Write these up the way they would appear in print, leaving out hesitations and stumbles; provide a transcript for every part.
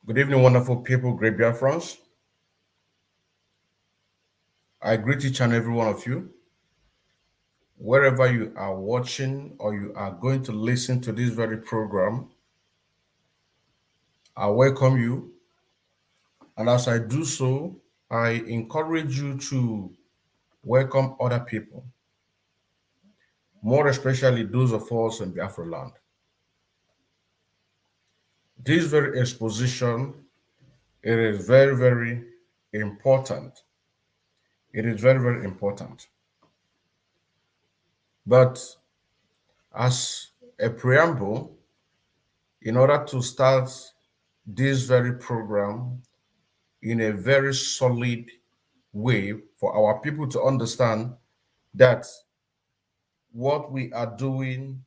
Good evening, wonderful people, great BIAFRANS. I greet each and every one of you. Wherever you are watching or you are going to listen to this very program, I welcome you. And as I do so, I encourage you to welcome other people, more especially those of us in Biafra land. This very exposition, it is very, very important. It is very, very important. But as a preamble, in order to start this very program in a very solid way for our people to understand that what we are doing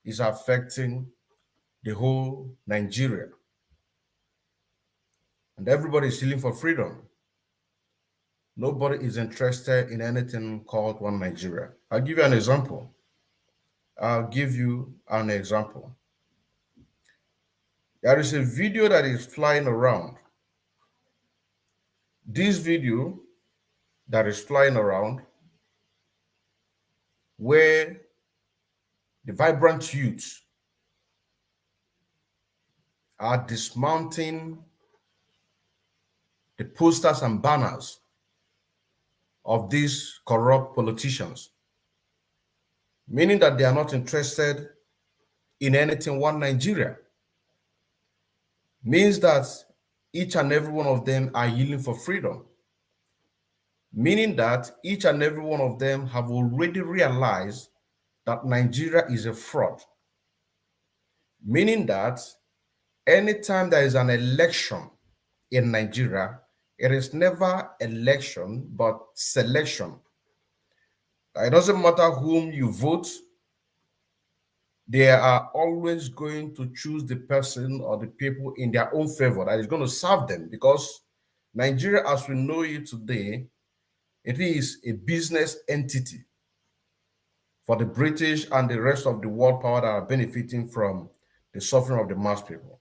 is affecting the whole Nigeria. And everybody is stealing for freedom. Nobody is interested in anything called one Nigeria. I'll give you an example. There is a video that is flying around. This video that is flying around where the vibrant youth are dismounting the posters and banners of these corrupt politicians, meaning that they are not interested in anything one Nigeria. Means that each and every one of them are yielding for freedom, meaning that each and every one of them have already realized that Nigeria is a fraud, meaning that anytime there is an election in Nigeria, it is never election, but selection. It doesn't matter whom you vote, they are always going to choose the person or the people in their own favor that is going to serve them, because Nigeria, as we know it today, it is a business entity for the British and the rest of the world power that are benefiting from the suffering of the mass people.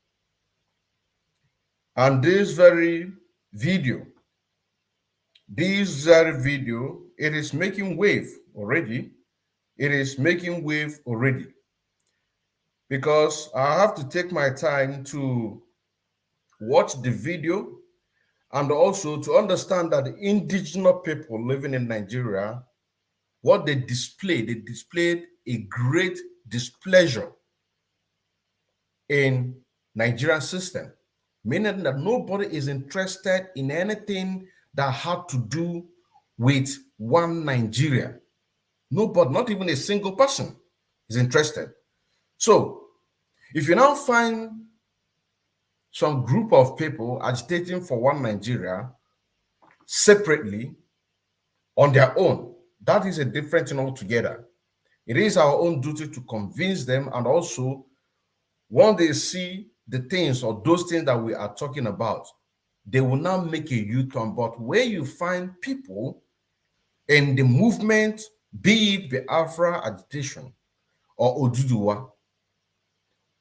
And this very video, it is making wave already. It is making wave already. Because I have to take my time to watch the video and also to understand that the indigenous people living in Nigeria, what they displayed a great displeasure in Nigerian system, meaning that nobody is interested in anything that had to do with one Nigeria. Nobody, not even a single person is interested. So if you now find some group of people agitating for one Nigeria separately on their own, that is a different thing altogether. It is our own duty to convince them, and also when they see the things or those things that we are talking about, they will now make a U-turn. But where you find people in the movement, be it Biafra agitation or Oduduwa,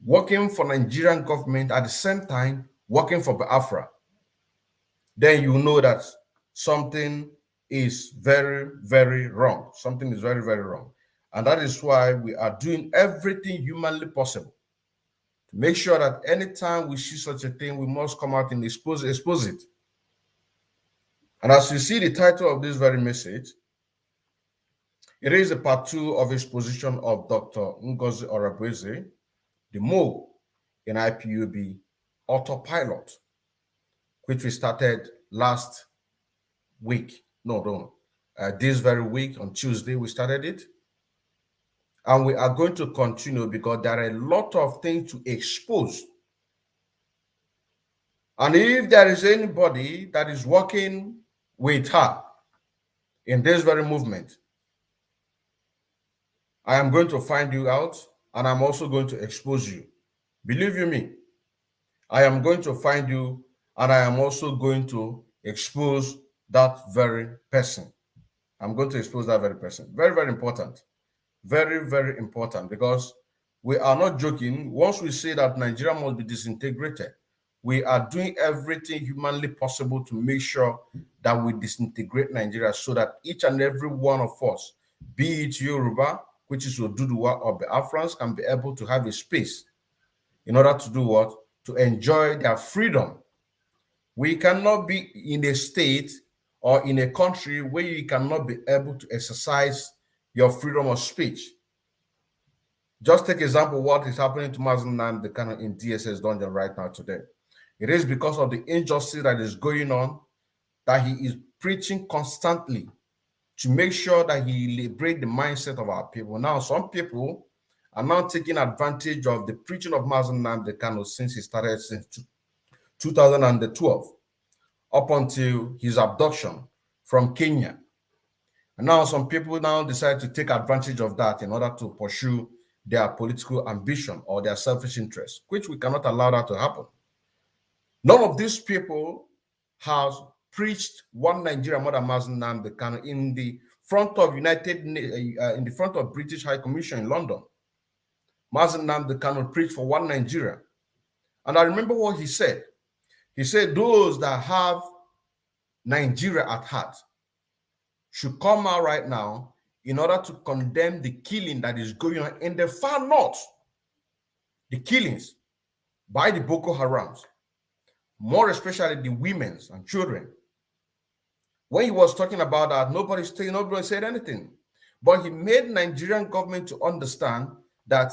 working for Nigerian government at the same time working for Biafra, then you know that something is very, very wrong. Something is very, very wrong. And that is why we are doing everything humanly possible to make sure that anytime we see such a thing, we must come out and expose it. And as you see the title of this very message, it is a part 2 of exposition of Dr. NGOZI ORABUEZE, the mole in IPOB Autopilot, which we started last week. This very week on Tuesday, we started it. And we are going to continue because there are a lot of things to expose. And if there is anybody that is working with her in this very movement, I am going to find you out, and I'm also going to expose you. Believe you me, I am going to find you, and I am also going to expose that very person. I'm going to expose that very person. Very, very important. Very, very important, because we are not joking. Once we say that Nigeria must be disintegrated, we are doing everything humanly possible to make sure that we disintegrate Nigeria so that each and every one of us, be it Yoruba, which is Oduduwa, or Biafrans, can be able to have a space in order to do what? To enjoy their freedom. We cannot be in a state or in a country where you cannot be able to exercise your freedom of speech. Just take example what is happening to Mazen Nnamdi Kanu in DSS dungeon right now today. It is because of the injustice that is going on that he is preaching constantly to make sure that he liberates the mindset of our people. Now, some people are now taking advantage of the preaching of Mazen Nnamdi Kanu since he started since 2012 up until his abduction from Kenya. And now some people now decide to take advantage of that in order to pursue their political ambition or their selfish interest, which we cannot allow that to happen. None of these people has preached one Nigeria more than Mazen Nnamdi Kanu in the front of in the front of British High Commission in London. Mazen Nnamdi Kanu preached for one Nigeria. And I remember what he said. He said those that have Nigeria at heart should come out right now in order to condemn the killing that is going on in the far north, the killings by the Boko Harams, more especially the women and children. When he was talking about that, nobody said anything. But he made Nigerian government to understand that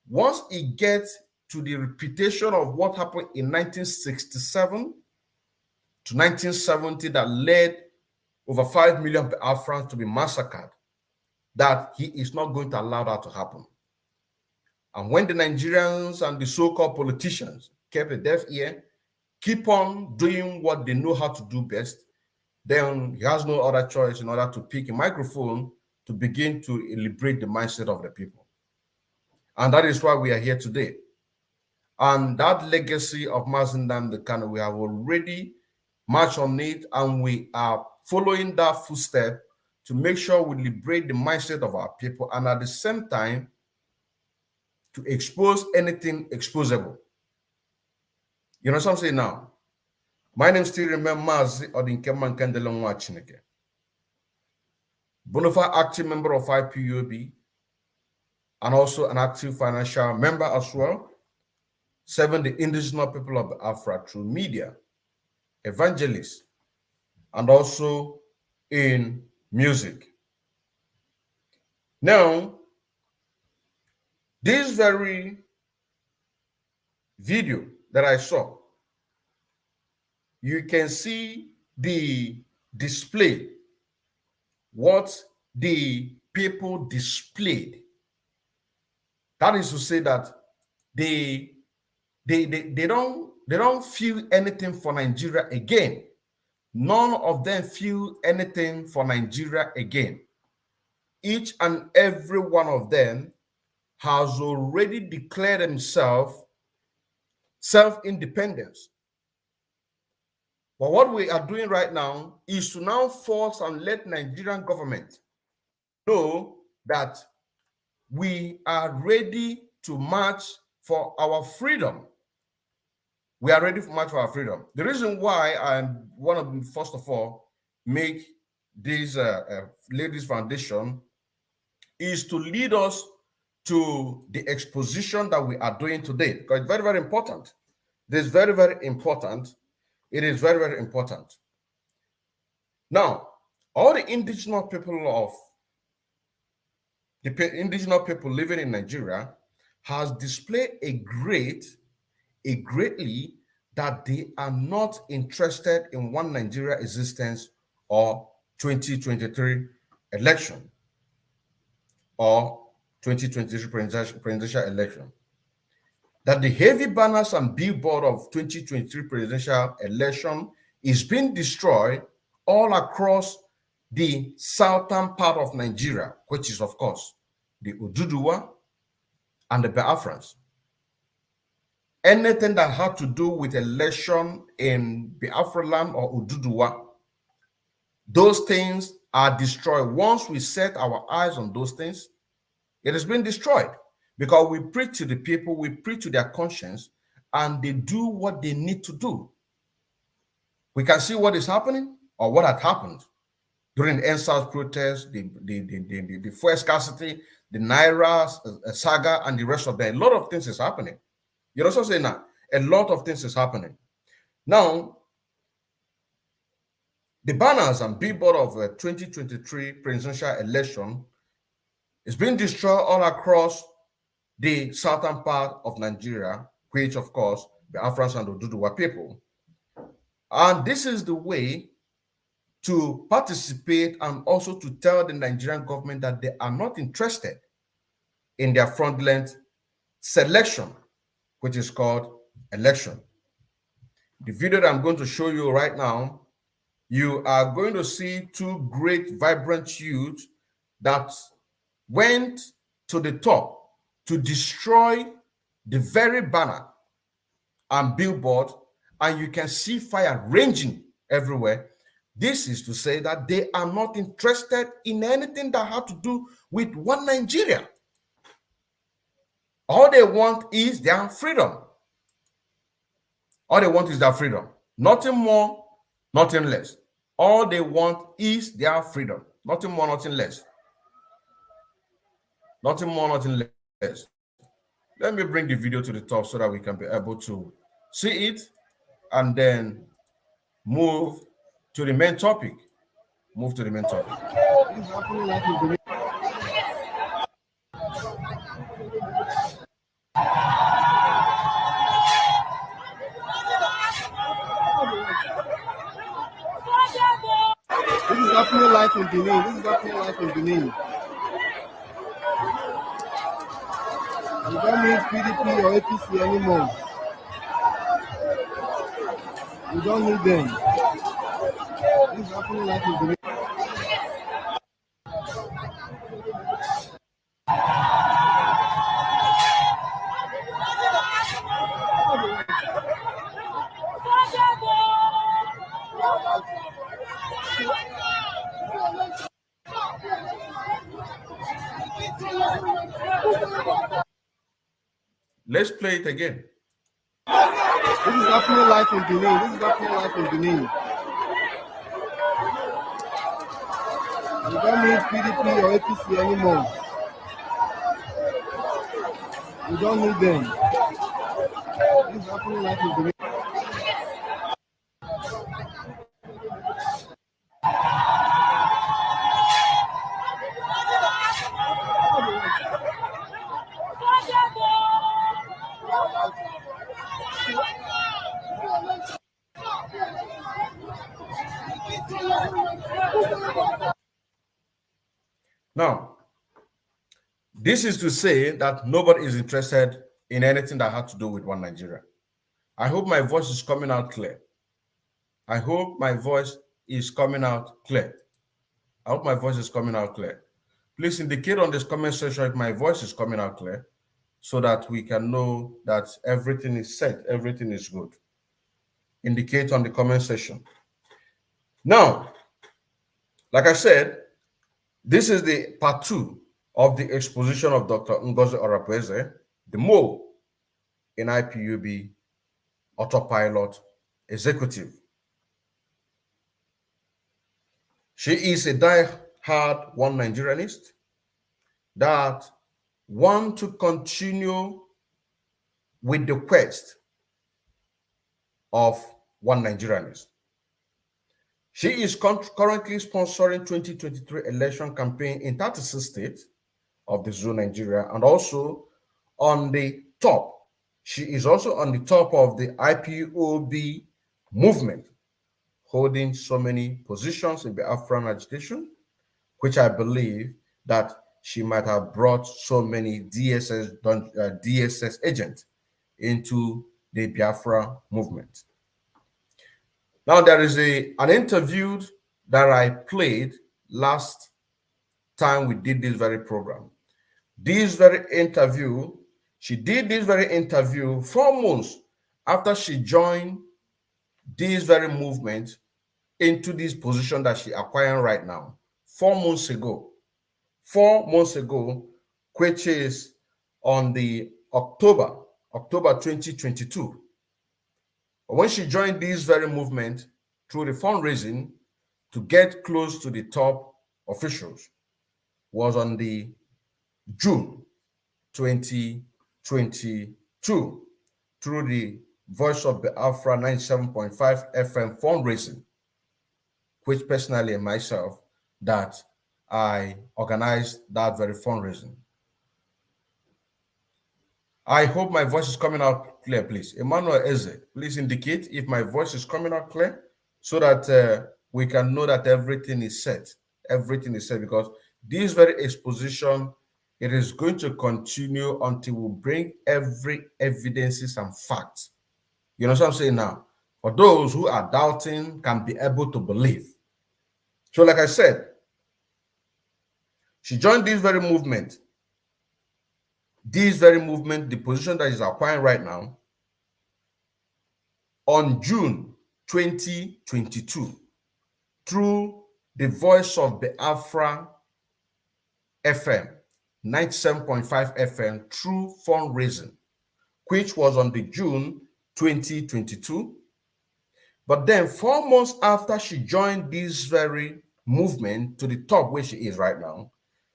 once it gets to the repetition of what happened in 1967 to 1970 that led over 5 million Biafrans to be massacred, that he is not going to allow that to happen. And when the Nigerians and the so-called politicians kept a deaf ear, keep on doing what they know how to do best, then he has no other choice in order to pick a microphone to begin to liberate the mindset of the people. And that is why we are here today. And that legacy of Mazen Nnamdi Kanu, we have already marched on it, and we are following that footstep to make sure we liberate the mindset of our people, and at the same time, to expose anything exposable. You know what I'm saying now? My name still remains Mazi Odinkeman Kandelon Wachineke. Bonafide active member of IPOB, and also an active financial member as well, serving the indigenous people of Biafra through media, evangelist, and also in music. Now, this very video that I saw, you can see the display, what the people displayed. That is to say that they don't feel anything for Nigeria again. None of them feel anything for Nigeria again. Each and every one of them has already declared himself self-independence. But what we are doing right now is to now force and let Nigerian government know that we are ready to march for our freedom. We are ready to march for our freedom. The reason why I want to, first of all, make this Ladies Foundation is to lead us to the exposition that we are doing today, because it's very, very important. This is very, very important. It is very, very important. Now, all the indigenous people living in Nigeria has displayed greatly that they are not interested in one Nigeria existence or 2023 election or 2023 presidential election. That the heavy banners and billboard of 2023 presidential election is being destroyed all across the southern part of Nigeria, which is, of course, the Oduduwa and the Biafrans. Anything that had to do with election in Biafra land or Oduduwa, those things are destroyed. Once we set our eyes on those things, it has been destroyed, because we preach to the people, we preach to their conscience, and they do what they need to do. We can see what is happening or what had happened during the NSAS protests, the fuel scarcity, the Naira saga, and the rest of them. A lot of things is happening. You're also saying that a lot of things is happening. Now, the banners and billboard of the 2023 presidential election is being destroyed all across the southern part of Nigeria, which, of course, the Biafrans and Oduduwa people. And this is the way to participate and also to tell the Nigerian government that they are not interested in their fraudulent selection, which is called election. The video that I'm going to show you right now, you are going to see two great, vibrant youths that went to the top to destroy the very banner and billboard, and you can see fire raging everywhere. This is to say that they are not interested in anything that has to do with one Nigeria. All they want is their freedom. All they want is their freedom. Nothing more, nothing less. All they want is their freedom. Nothing more, nothing less. Nothing more, nothing less. Let me bring the video to the top so that we can be able to see it and then move to the main topic. Move to the main topic. This is happening live in Benin. This is happening live in Benin. You don't need PDP or APC anymore. You don't need them. This is happening live in Benin. Let's play it again. This is happening live in Benin. This is happening live in Benin. You don't need PDP or APC anymore. You don't need them. This is happening live in Benin. Now, this is to say that nobody is interested in anything that has to do with one Nigeria. I hope my voice is coming out clear. I hope my voice is coming out clear. I hope my voice is coming out clear. Please indicate on this comment section if my voice is coming out clear so that we can know that everything is set, everything is good. Indicate on the comment section. Now, like I said, this is the part 2 of the exposition of Dr. NGOZI ORABUEZE, the mole in IPOB Autopilot executive. She is a die-hard one Nigerianist that wants to continue with the quest of one Nigerianist. She is currently sponsoring 2023 election campaign in 36 states of the zone Nigeria, and also on the top. She is also on the top of the IPOB movement, holding so many positions in the Biafran agitation, which I believe that she might have brought so many DSS agents into the Biafra movement. Now, there is an interview that I played last time we did this very program. This very interview, she did this very interview 4 months after she joined this very movement into this position that she acquiring right now. 4 months ago. 4 months ago, which is on the October 2022. When she joined this very movement through the fundraising to get close to the top officials was on the June 2022 through the Voice of BIAFRA 97.5 FM fundraising, which personally and myself that I organized that very fundraising. I hope my voice is coming out clear, please. Emmanuel Eze, please indicate if my voice is coming out clear so that we can know that everything is set. Everything is set, because this very exposition, it is going to continue until we bring every evidences and facts. You know what I'm saying now? For those who are doubting can be able to believe. So like I said, she joined this very movement, the position that is acquiring right now, on June 2022 through the Voice of BIAFRA FM 97.5 FM through fundraising, which was on the June 2022. But then 4 months after she joined this very movement to the top where she is right now,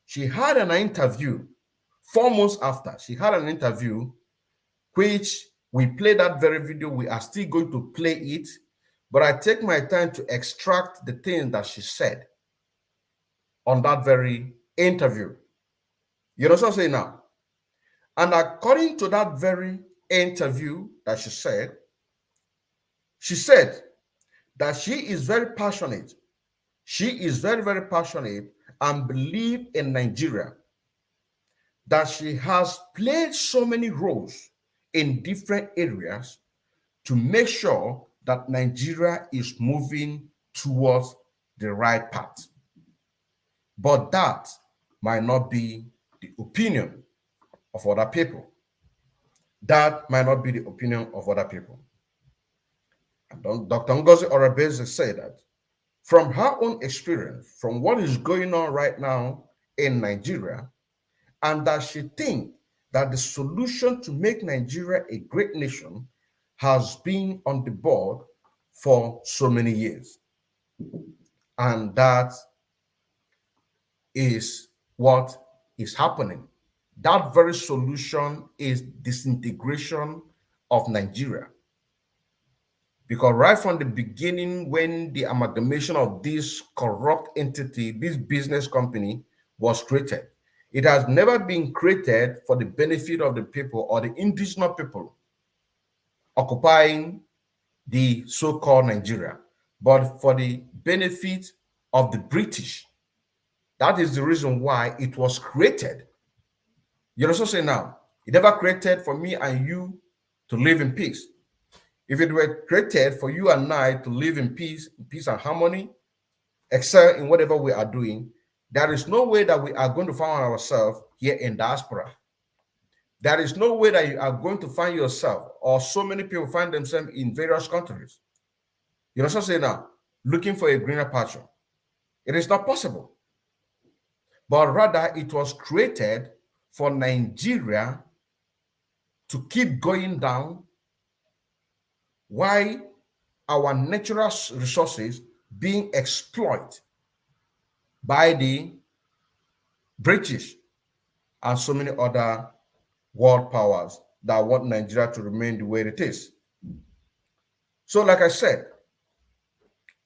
she had an interview. 4 months after, she had an interview, which we played that very video. We are still going to play it, but I take my time to extract the things that she said on that very interview. You know what I'm saying now? And according to that very interview that she said that she is very passionate. She is very, very passionate and believe in Nigeria, that she has played so many roles in different areas to make sure that Nigeria is moving towards the right path. But that might not be the opinion of other people. That might not be the opinion of other people. And Dr. NGOZI ORABUEZE said that from her own experience, from what is going on right now in Nigeria, and that she thinks that the solution to make Nigeria a great nation has been on the board for so many years. And that is what is happening. That very solution is disintegration of Nigeria. Because right from the beginning, when the amalgamation of this corrupt entity, this business company was created, it has never been created for the benefit of the people or the indigenous people occupying the so-called Nigeria, but for the benefit of the British. That is the reason why it was created. You also say now, it never created for me and you to live in peace. If it were created for you and I to live in peace and harmony, excel in whatever we are doing, there is no way that we are going to find ourselves here in diaspora. There is no way that you are going to find yourself, or so many people find themselves in various countries. You know what I'm saying now? Looking for a greener pasture. It is not possible. But rather, it was created for Nigeria to keep going down, while our natural resources being exploited by the British and so many other world powers that want Nigeria to remain the way it is. So like I said,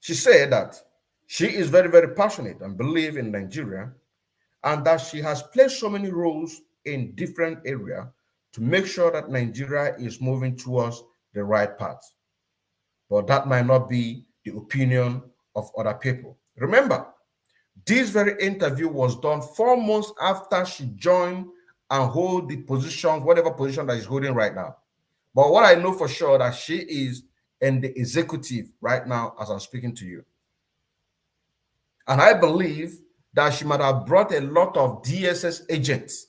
she said that she is very, very passionate and believes in Nigeria, and that she has played so many roles in different areas to make sure that Nigeria is moving towards the right path. But that might not be the opinion of other people. Remember, this very interview was done 4 months after she joined and hold the position, whatever position that she's holding right now. But what I know for sure that she is in the executive right now as I'm speaking to you. And I believe that she might have brought a lot of DSS agents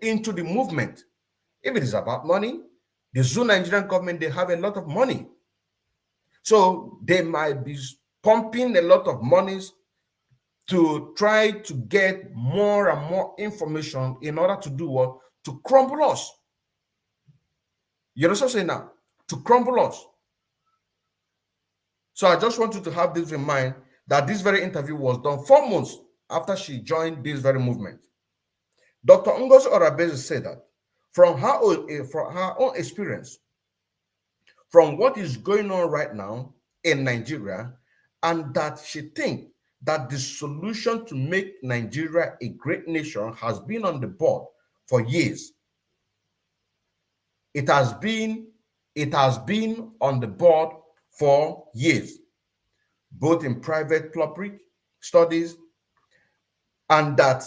into the movement. If it is about money, the Zoo Nigerian government, they have a lot of money. So they might be pumping a lot of monies to try to get more and more information in order to do what? To crumble us. You know what I'm saying now? to crumble us. So I just want you to have this in mind, that this very interview was done 4 months after she joined this very movement. Dr. NGOZI ORABUEZE said that from her own experience, from what is going on right now in Nigeria, and that she thinks that the solution to make Nigeria a great nation has been on the board for years. It has been on the board for years, both in private public studies and that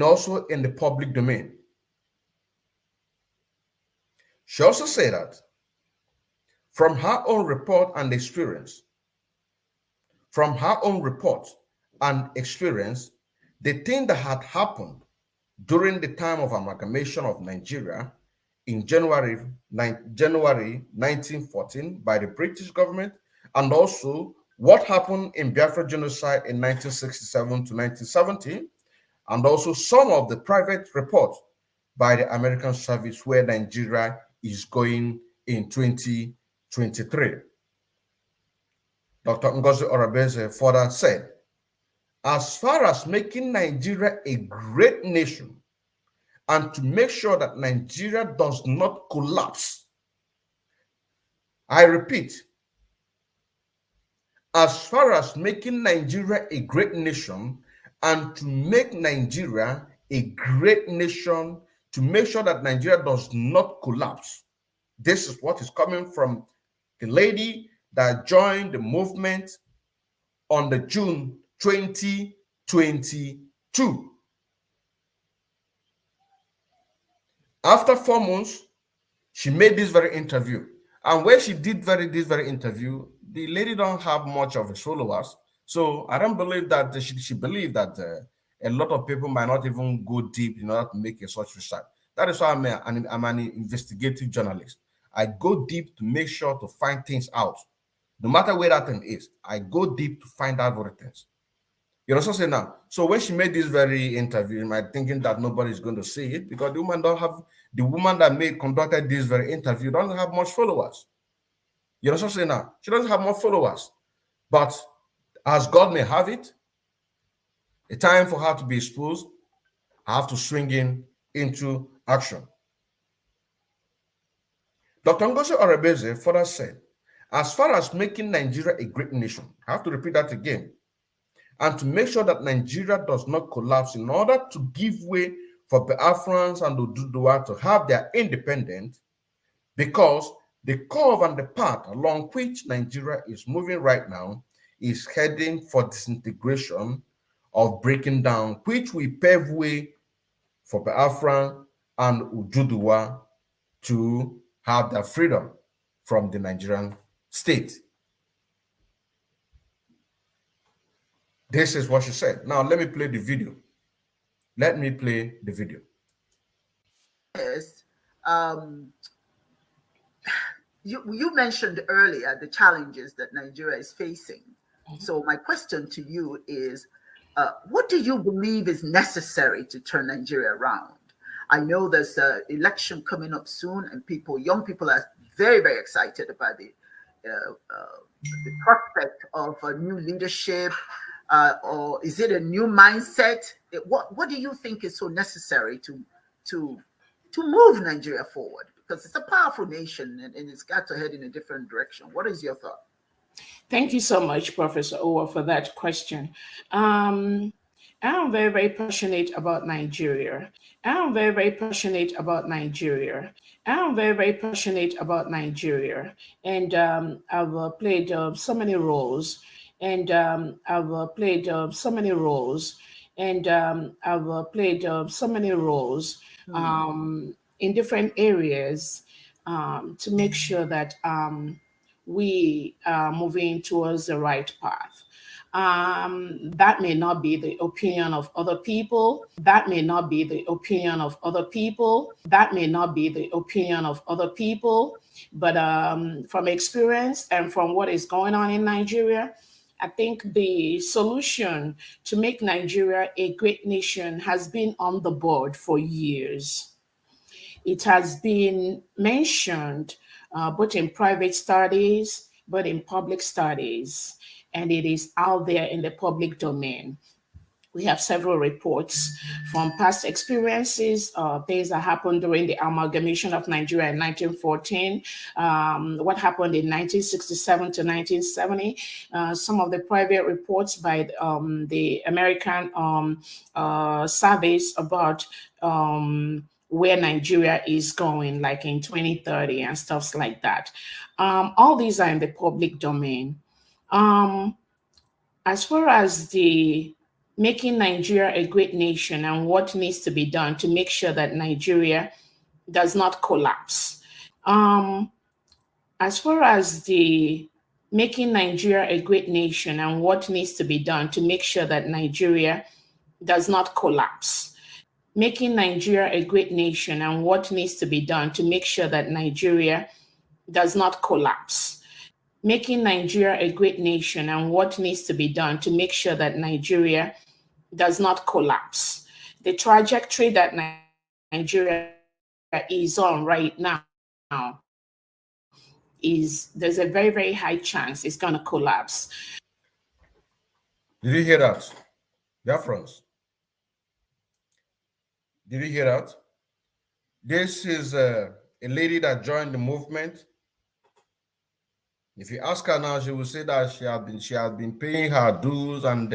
also in the public domain. She also said that from her own report and experience, the thing that had happened during the time of amalgamation of Nigeria in January 1914 by the British government, and also what happened in Biafra genocide in 1967 to 1970, and also some of the private reports by the American service where Nigeria is going in 2023. Dr. NGOZI ORABUEZE further said, as far as making Nigeria a great nation and to make sure that Nigeria does not collapse, I repeat, as far as making Nigeria a great nation and to make Nigeria a great nation, to make sure that Nigeria does not collapse. This is what is coming from the lady that joined the movement on the June 2022. After 4 months, she made this very interview. And when she did this very interview, the lady don't have much of his followers. So I don't believe that she believed that a lot of people might not even go deep in order to make a such research. That is why I'm an investigative journalist. I go deep to make sure to find things out. No matter where that thing is, I go deep to find out what it is. You know what I'm saying now? So when she made this very interview, you might thinking that nobody's going to see it because the woman that conducted this very interview doesn't have much followers. You know what I'm saying now? She doesn't have more followers. But as God may have it, a time for her to be exposed, I have to swing into action. Dr. NGOZI ORABUEZE further said, as far as making Nigeria a great nation, I have to repeat that again, and to make sure that Nigeria does not collapse in order to give way for Biafrans and Oduduwa to have their independence, because the curve and the path along which Nigeria is moving right now is heading for disintegration of breaking down, which will pave way for Biafra and Oduduwa to have their freedom from the Nigerian state. This is what she said. Now, let me play the video. Yes. You mentioned earlier the challenges that Nigeria is facing. So my question to you is, what do you believe is necessary to turn Nigeria around? I know there's an election coming up soon, and young people are very, very excited about the prospect of a new leadership, or is it a new mindset? What do you think is so necessary to move Nigeria forward? Because it's a powerful nation and it's got to head in a different direction. What is your thought? Thank you so much, Professor Owa, for that question. I'm very, very passionate about Nigeria. I'm very, very passionate about Nigeria. I'm very, very passionate about Nigeria. And I've played so many roles. And I've played so many roles. And I've played so many roles in different areas to make sure that we are moving towards the right path. That may not be the opinion of other people. That may not be the opinion of other people. That may not be the opinion of other people. But from experience and from what is going on in Nigeria, I think the solution to make Nigeria a great nation has been on the board for years. It has been mentioned both in private studies, but in public studies, and it is out there in the public domain. We have several reports from past experiences, things that happened during the amalgamation of Nigeria in 1914, what happened in 1967 to 1970, some of the private reports by the American surveys about where Nigeria is going, like in 2030 and stuff like that. All these are in the public domain. As far as the making Nigeria a great nation and what needs to be done to make sure that Nigeria does not collapse. As far as the making Nigeria a great nation and what needs to be done to make sure that Nigeria does not collapse. Making Nigeria a great nation and what needs to be done to make sure that Nigeria does not collapse. Making Nigeria a great nation and what needs to be done to make sure that Nigeria does not collapse. The trajectory that Nigeria is on right now there's a very, very high chance it's going to collapse. Did you hear that? BIAFRANS? Did you hear that? This is a lady that joined the movement. If you ask her now, she will say that she has been paying her dues and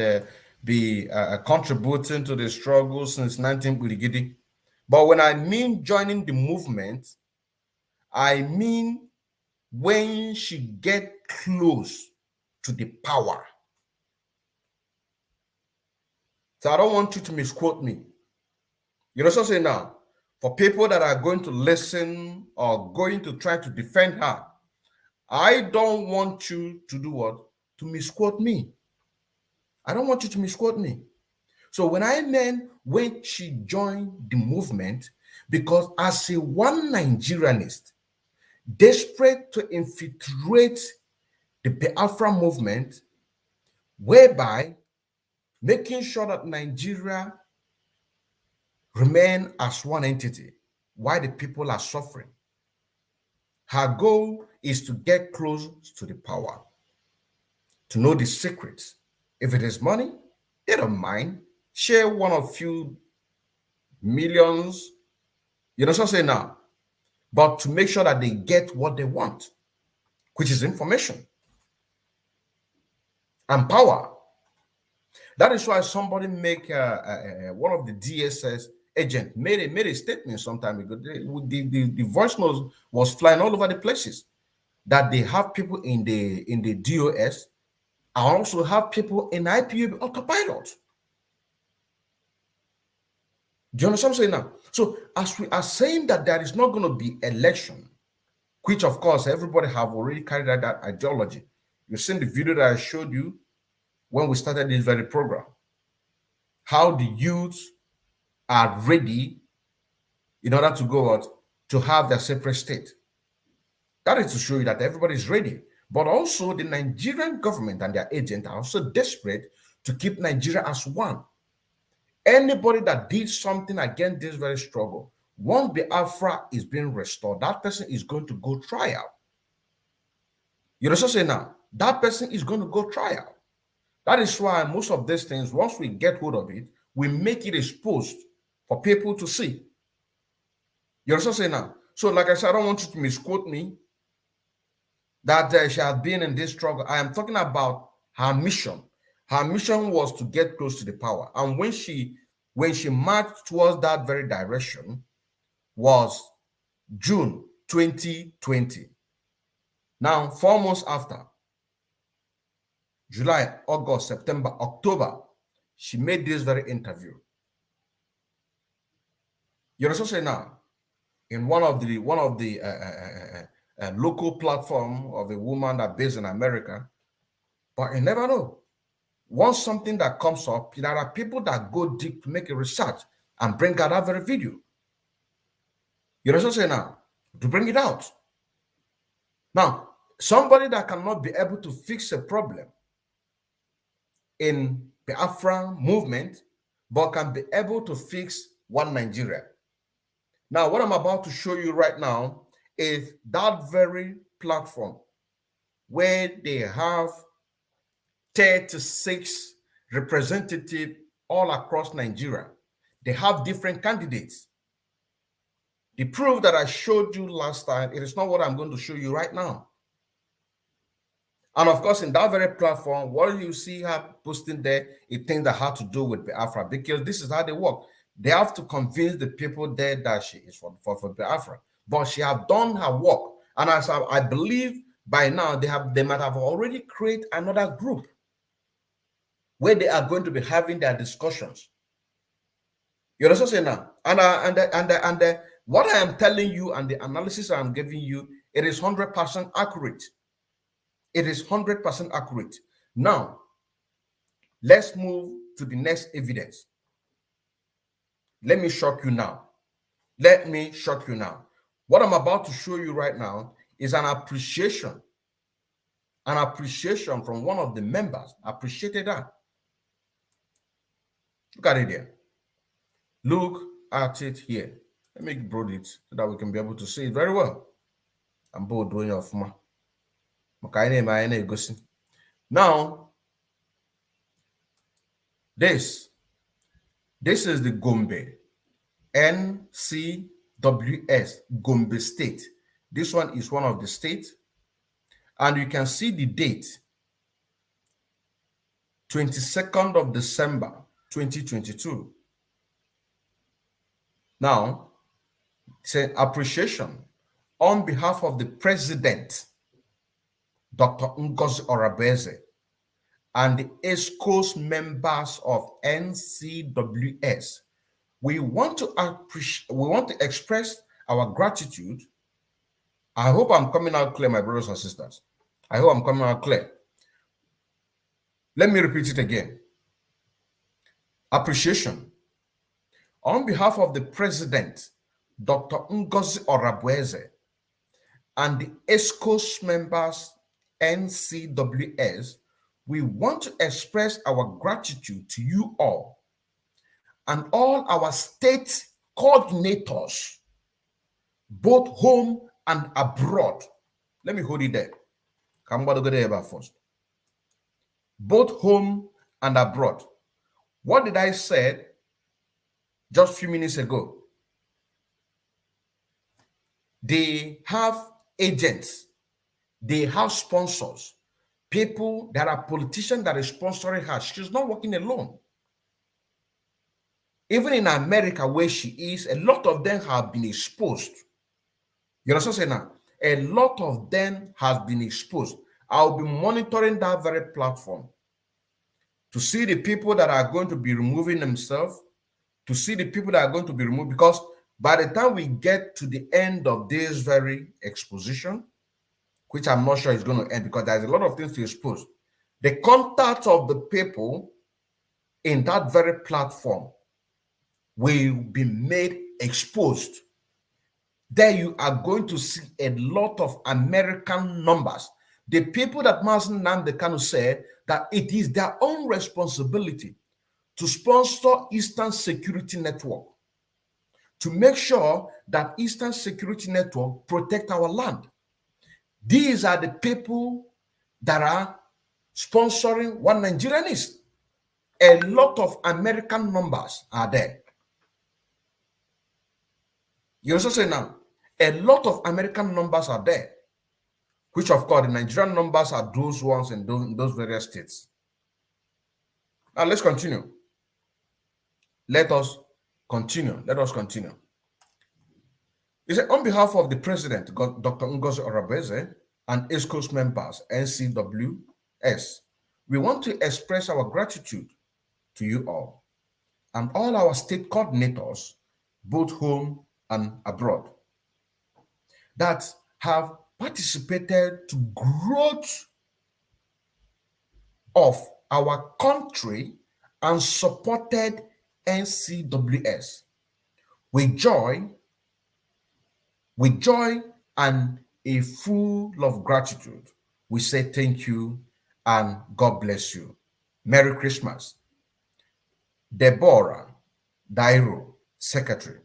be contributing to the struggle since 1980. But when I mean joining the movement, I mean when she get close to the power. So I don't want you to misquote me. You know what I'm saying now? For people that are going to listen or going to try to defend her, I don't want you to do what? To misquote me. I don't want you to misquote me. So when I meant when she joined the movement, because as a one Nigerianist, desperate to infiltrate the BIAFRA movement, whereby making sure that Nigeria remain as one entity while the people are suffering. Her goal is to get close to the power, to know the secrets. If it is money, they don't mind. Share one or few millions, you know what I'm saying now? But to make sure that they get what they want, which is information and power. That is why somebody make one of the DSS agent made a statement some time ago. The voice note was flying all over the places that they have people in the DOS and also have people in IPOB Autopilot. Do you understand what I'm saying now? So as we are saying that there is not going to be election, which of course everybody have already carried out that ideology. You've seen the video that I showed you when we started this very program. How the youth are ready in order to go out to have their separate state. That is to show you that everybody is ready. But also the Nigerian government and their agents are also desperate to keep Nigeria as one. Anybody that did something against this very struggle, once BIAFRA is being restored, that person is going to go trial. You know what I'm saying now? That person is going to go trial. That is why most of these things, once we get hold of it, we make it exposed for people to see. You know what I'm saying now? So like I said, I don't want you to misquote me that she has been in this struggle. I am talking about her mission. Her mission was to get close to the power. And when she marched towards that very direction was June 2020. Now, 4 months after, July, August, September, October, she made this very interview. You know what I'm saying now? In one of the local platform of a woman that based in America, but you never know. Once something that comes up, there are people that go deep to make a research and bring out that very video. You know what I'm saying now? To bring it out. Now, somebody that cannot be able to fix a problem in the BIAFRA movement, but can be able to fix one Nigeria. Now, what I'm about to show you right now is that very platform where they have 36 representatives all across Nigeria. They have different candidates. The proof that I showed you last time, it is not what I'm going to show you right now. And of course, in that very platform, what you see her posting there is things that have to do with Biafra, because this is how they work. They have to convince the people there that she is for Biafra. But she have done her work. And as I believe by now, they might have already created another group where they are going to be having their discussions. You understand now? And what I am telling you and the analysis I'm giving you, it is 100% accurate. It is 100% accurate. Now, let's move to the next evidence. Let me shock you now. Let me shock you now. What I'm about to show you right now is an appreciation from one of the members. Appreciated that. Look at it there. Look at it here. Let me broad it so that we can be able to see it very well. I'm both doing off my. Now, this is the Gombe, NCWS, Gombe State. This one is one of the states. And you can see the date, 22nd of December, 2022. Now, it's an appreciation on behalf of the president, Dr. NGOZI ORABUEZE, and the East Coast members of NCWS. We want to express our gratitude. I hope I'm coming out clear, my brothers and sisters. I hope I'm coming out clear. Let me repeat it again. Appreciation on behalf of the president, Dr. NGOZI ORABUEZE, and the East Coast members, NCWS, we want to express our gratitude to you all and all our state coordinators, both home and abroad. Let me hold it there. Come on, go there first. Both home and abroad. What did I say just a few minutes ago? They have agents. They have sponsors. People that are politicians that are sponsoring her. She's not working alone. Even in America, where she is, a lot of them have been exposed. You understand now? A lot of them have been exposed. I'll be monitoring that very platform to see the people that are going to be removing themselves, to see the people that are going to be removed, because by the time we get to the end of this very exposition, which I'm not sure is going to end because there's a lot of things to expose, the contact of the people in that very platform will be made exposed. There you are going to see a lot of American numbers. The people that Mazen Nnamdi Kanu said that it is their own responsibility to sponsor Eastern Security Network, to make sure that Eastern Security Network protect our land. These are the people that are sponsoring what Nigerian is. A lot of American numbers are there. You also say now, a lot of American numbers are there, which of course the Nigerian numbers are those ones in those various states. Now let's continue. Let us continue. Let us continue. He said, on behalf of the president, Dr. NGOZI ORABUEZE, and East Coast members, NCWS, we want to express our gratitude to you all and all our state coordinators, both home and abroad, that have participated to growth of our country and supported NCWS. With joy and a full of gratitude, we say thank you and God bless you. Merry Christmas. Deborah Dairo, Secretary.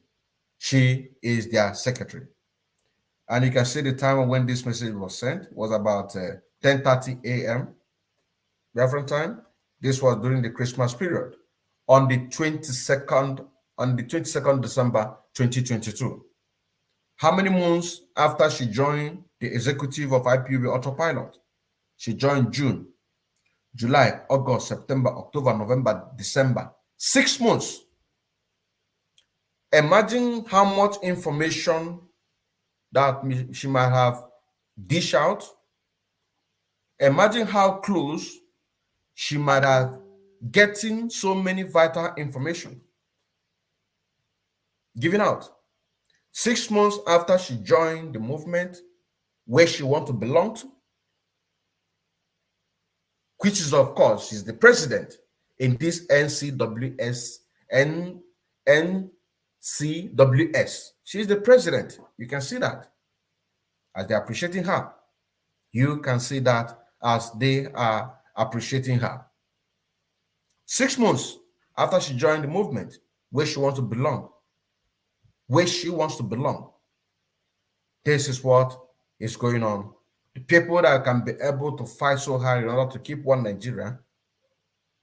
She is their secretary. And you can see the time when this message was sent was about 10:30 a.m. Reverend time. This was during the Christmas period on the 22nd December 2022. How many months after she joined the executive of IPOB Autopilot? She joined June, July, August, September, October, November, December. 6 months. Imagine how much information that she might have dished out. Imagine how close she might have getting so many vital information given out. 6 months after she joined the movement where she wants to belong to, which is, of course, she's the president in this NCWS. She's the president. You can see that as they're appreciating her. You can see that as they are appreciating her. 6 months after she joined the movement where she wants to belong, this is what is going on. The people that can be able to fight so hard in order to keep one Nigeria,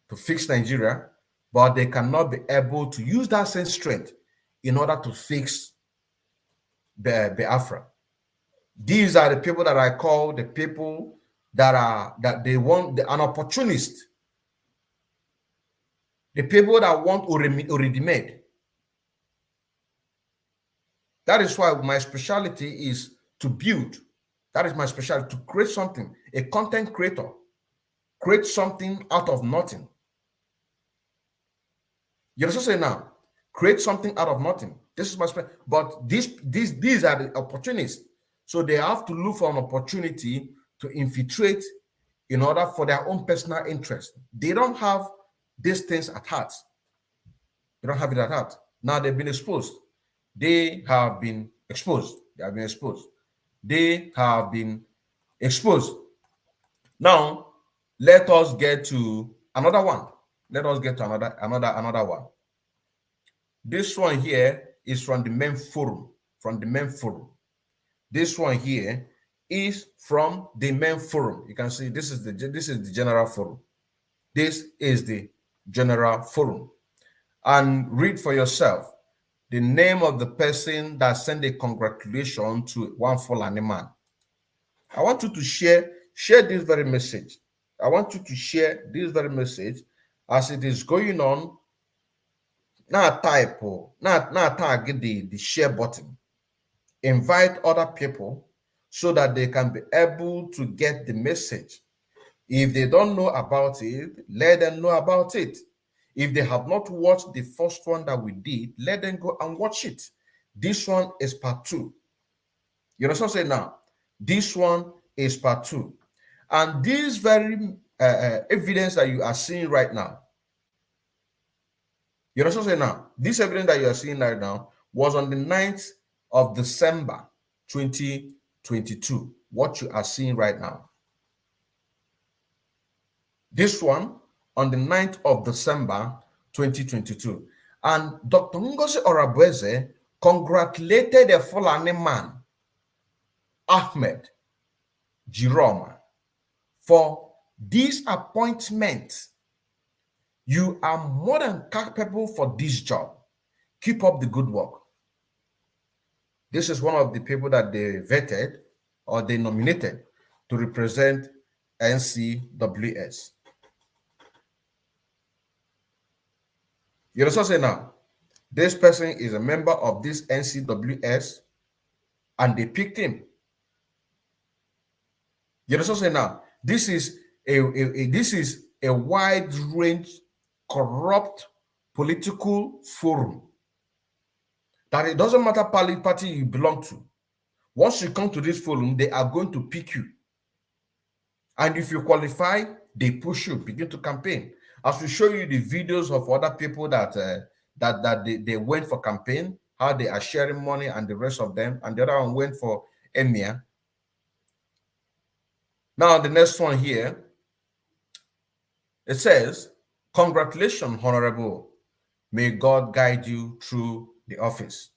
to fix Nigeria, but they cannot be able to use that same strength in order to fix the Biafra. These are the people that I call the people that they want an opportunist. The people that want already made. That is why my specialty is to build. That is my specialty, to create something, a content creator. Create something out of nothing. You also say now, create something out of nothing. This is my specialty. But these are the opportunists. So they have to look for an opportunity to infiltrate in order for their own personal interest. They don't have these things at heart. They don't have it at heart. Now they've been exposed. They have been exposed. They have been exposed. They have been exposed. Now, let us get to another one. Let us get to another one. This one here is from the main forum. From the main forum. This one here is from the main forum. You can see this is the general forum. This is the general forum. And read for yourself the name of the person that sent a congratulation to one Fulani man. I want you to share this very message. I want you to share this very message as it is going on. Now target the share button. Invite other people so that they can be able to get the message. If they don't know about it, let them know about it. If they have not watched the first one that we did, let them go and watch it. This one is part 2. You understand what I'm saying now? This one is part 2. And this very evidence that you are seeing right now, you understand what I'm saying now? This evidence that you are seeing right now was on the 9th of December 2022. What you are seeing right now. This one on the 9th of December 2022. And Dr. NGOZI ORABUEZE congratulated a Fulani man, Ahmed Jiroma, for this appointment. You are more than capable for this job. Keep up the good work. This is one of the people that they vetted or they nominated to represent NCWS. You understand what I'm saying now? This person is a member of this NCWS and they picked him. You understand what I'm saying now? This is a wide range corrupt political forum that it doesn't matter party you belong to. Once you come to this forum, they are going to pick you. And if you qualify, they push you, begin to campaign. As we show you the videos of other people that they went for campaign, how they are sharing money and the rest of them, and the other one went for emir. Now the next one here, it says, congratulations, Honorable. May God guide you through the office.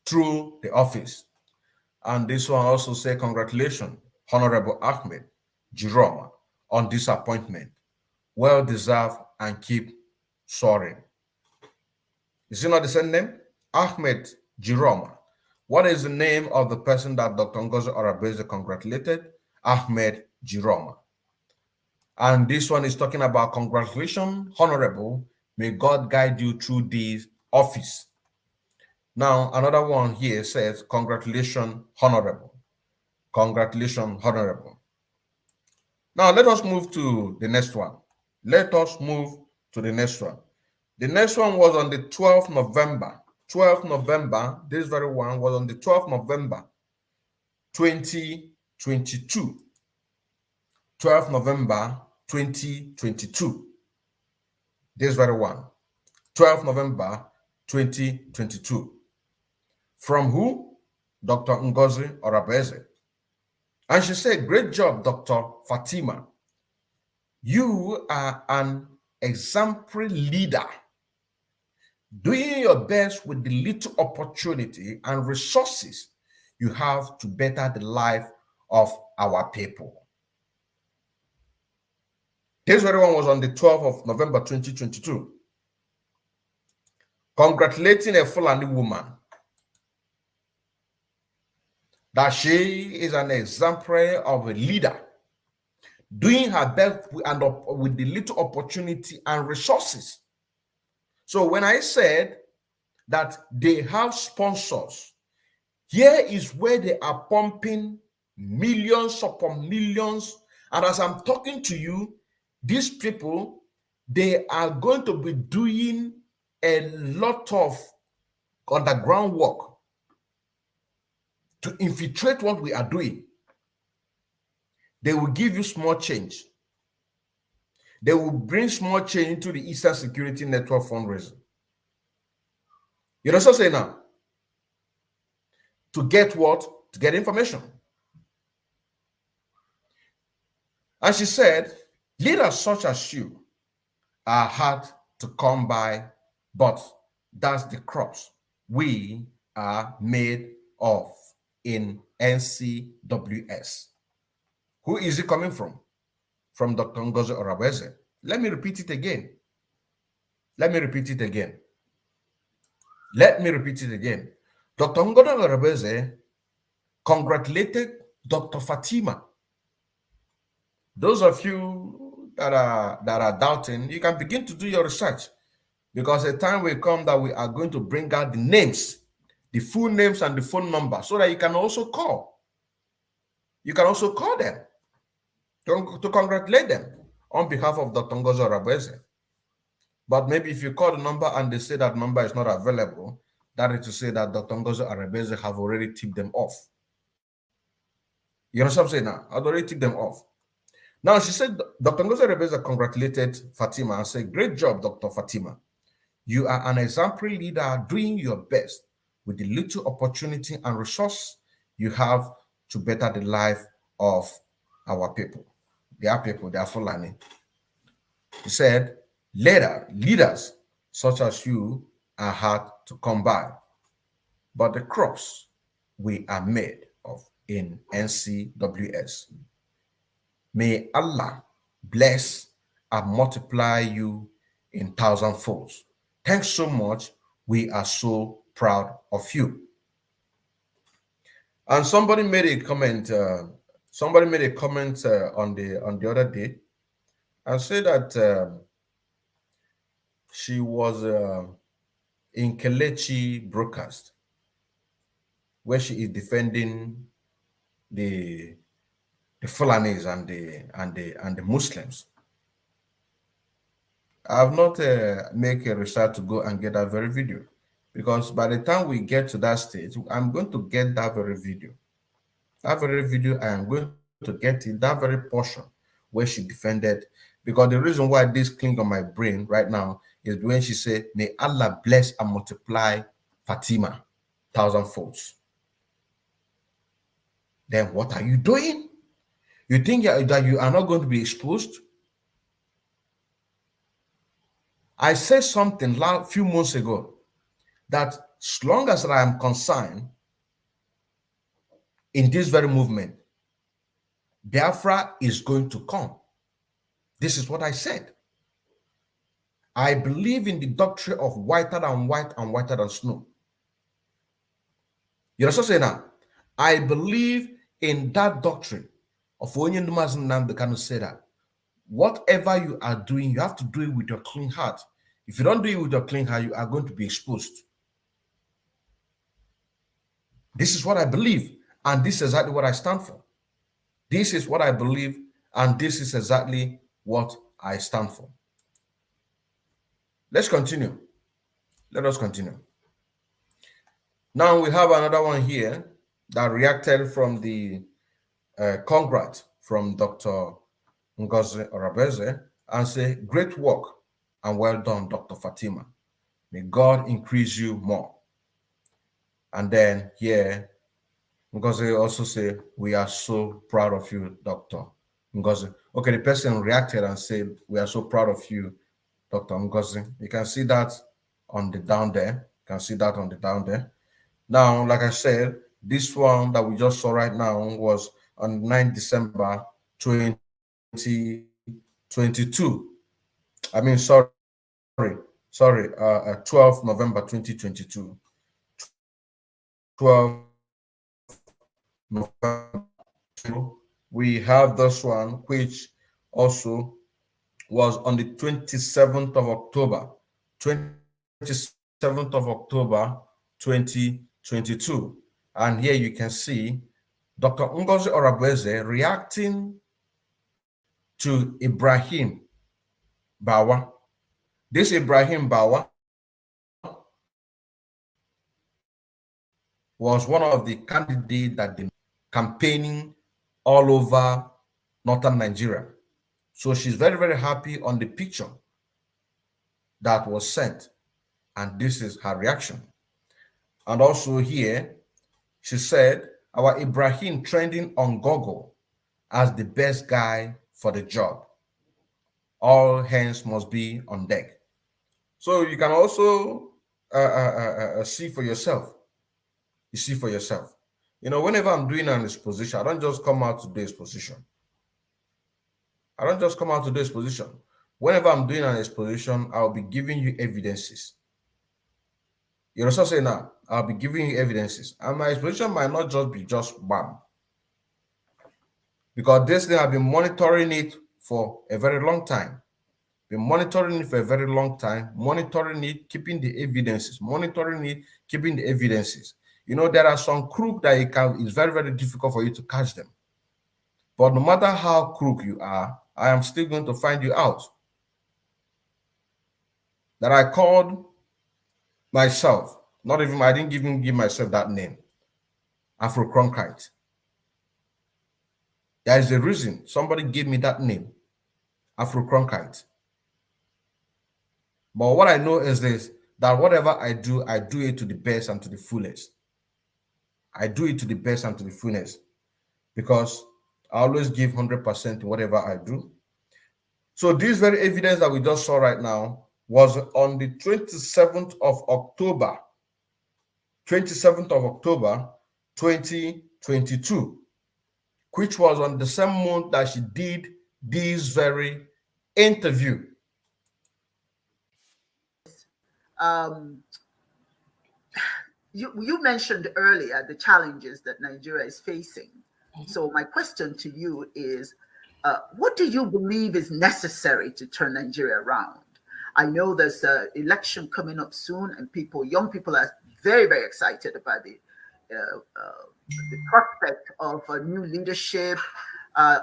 through the office. And this one also say, congratulations, Honorable Ahmed Jiroma, on this appointment. Well deserved and keep soaring. Is it not the same name? Ahmed Jiroma. What is the name of the person that Dr. NGOZI ORABUEZE congratulated? Ahmed Jiroma. And this one is talking about congratulations, Honorable. May God guide you through this office. Now, another one here says, congratulations, Honorable. Congratulations, Honorable. Now, let us move to the next one. Let us move to the next one. The next one was on the 12th November. 12th November, this very one was on the 12th November, 2022. 12th November, 2022. This very one. 12th November, 2022. From who? Dr. NGOZI ORABUEZE. And she said, great job, Dr. Fatima. You are an exemplary leader, doing your best with the little opportunity and resources you have to better the life of our people. This very one was on the 12th of November, 2022. Congratulating a Fulani woman that she is an exemplary of a leader, doing her best with the little opportunity and resources. So when I said that they have sponsors, here is where they are pumping millions upon millions. And as I'm talking to you, these people, they are going to be doing a lot of underground work to infiltrate what we are doing. They will give you small change. They will bring small change into the Eastern Security Network fundraising. You know what I'm saying now? To get what? To get information. And she said, leaders such as you are hard to come by, but that's the crops we are made of in NCWS. Who is it coming from? From Dr. NGOZI ORABUEZE. Let me repeat it again. Let me repeat it again. Let me repeat it again. Dr. NGOZI ORABUEZE congratulated Dr. Fatima. Those of you that are doubting, you can begin to do your research, because a time will come that we are going to bring out the names, the full names and the phone number, so that you can also call. You can also call them to congratulate them on behalf of Dr. NGOZI ORABUEZE. But maybe if you call the number and they say that number is not available, that is to say that Dr. NGOZI ORABUEZE have already tipped them off. You know what I'm saying now? I've already tipped them off. Now, she said, Dr. NGOZI ORABUEZE congratulated Fatima and said, great job, Dr. Fatima. You are an exemplary leader, doing your best with the little opportunity and resource you have to better the life of our people. Their people, they are Fulani. He said, leaders such as you are hard to come by, but the crops we are made of in NCWS. May Allah bless and multiply you in thousandfolds. Thanks so much. We are so proud of you. And somebody made a comment. On the other day and said that she was in Kelechi broadcast, where she is defending the Fulanis and the Muslims. I have not make a research to go and get that very video, because by the time we get to that stage, I'm going to get that very video. That very video, I am going to get in that very portion where she defended, because the reason why this cling on my brain right now is when she said, may Allah bless and multiply Fatima thousandfolds. Then what are you doing? You think that you are not going to be exposed? I said something a few months ago that as long as I am concerned in this very movement, Biafra is going to come. This is what I said. I believe in the doctrine of whiter than white and whiter than snow. You understand saying now? I believe in that doctrine of Onye Ndumazi Nnamdi Kanu say that whatever you are doing, you have to do it with your clean heart. If you don't do it with your clean heart, you are going to be exposed. This is what I believe, and this is exactly what I stand for. This is what I believe, and this is exactly what I stand for. Let's continue. Let us continue. Now we have another one here that reacted from the congrats from Dr. NGOZI ORABUEZE and say, great work and well done, Dr. Fatima. May God increase you more. And then here, NGOZI also say, we are so proud of you, Dr. NGOZI. Okay, the person reacted and said, we are so proud of you, Dr. NGOZI. You can see that on the down there. You can see that on the down there. Now, like I said, this one that we just saw right now was on 9 December 2022. I mean, sorry, 12 November 2022. 12 November. We have this one, which also was on the 27th of October, 27th of October 2022. And here you can see Dr. NGOZI ORABUEZE reacting to Ibrahim Bawa. This Ibrahim Bawa was one of the candidates that been campaigning all over northern Nigeria. So she's very, very happy on the picture that was sent. And this is her reaction. And also here, she said, our Ibrahim trending on Google as the best guy for the job. All hands must be on deck. So you can also see for yourself. You see for yourself. You know, whenever I'm doing an exposition, I don't just come out to do exposition. I don't just come out to do exposition. Whenever I'm doing an exposition, I'll be giving you evidences. You know what I'm saying now? I'll be giving you evidences. And my exposition might not just be just bam. Because this thing, I've been monitoring it for a very long time. Been monitoring it for a very long time, monitoring it, keeping the evidences, monitoring it, keeping the evidences. You know, there are some crook that it's very, very difficult for you to catch them. But no matter how crook you are, I am still going to find you out. That I called myself, I didn't even give myself that name, Afro-Cronkite. There is a reason somebody gave me that name, Afro-Cronkite. But what I know is this, that whatever I do it to the best and to the fullest. I do it to the best and to the fullest because I always give 100% to whatever I do. So this very evidence that we just saw right now was on the 27th of October, 2022, which was on the same month that she did this very interview. You mentioned earlier the challenges that Nigeria is facing. So my question to you is, what do you believe is necessary to turn Nigeria around? I know there's an election coming up soon, and young people are very, very excited about the prospect of a new leadership,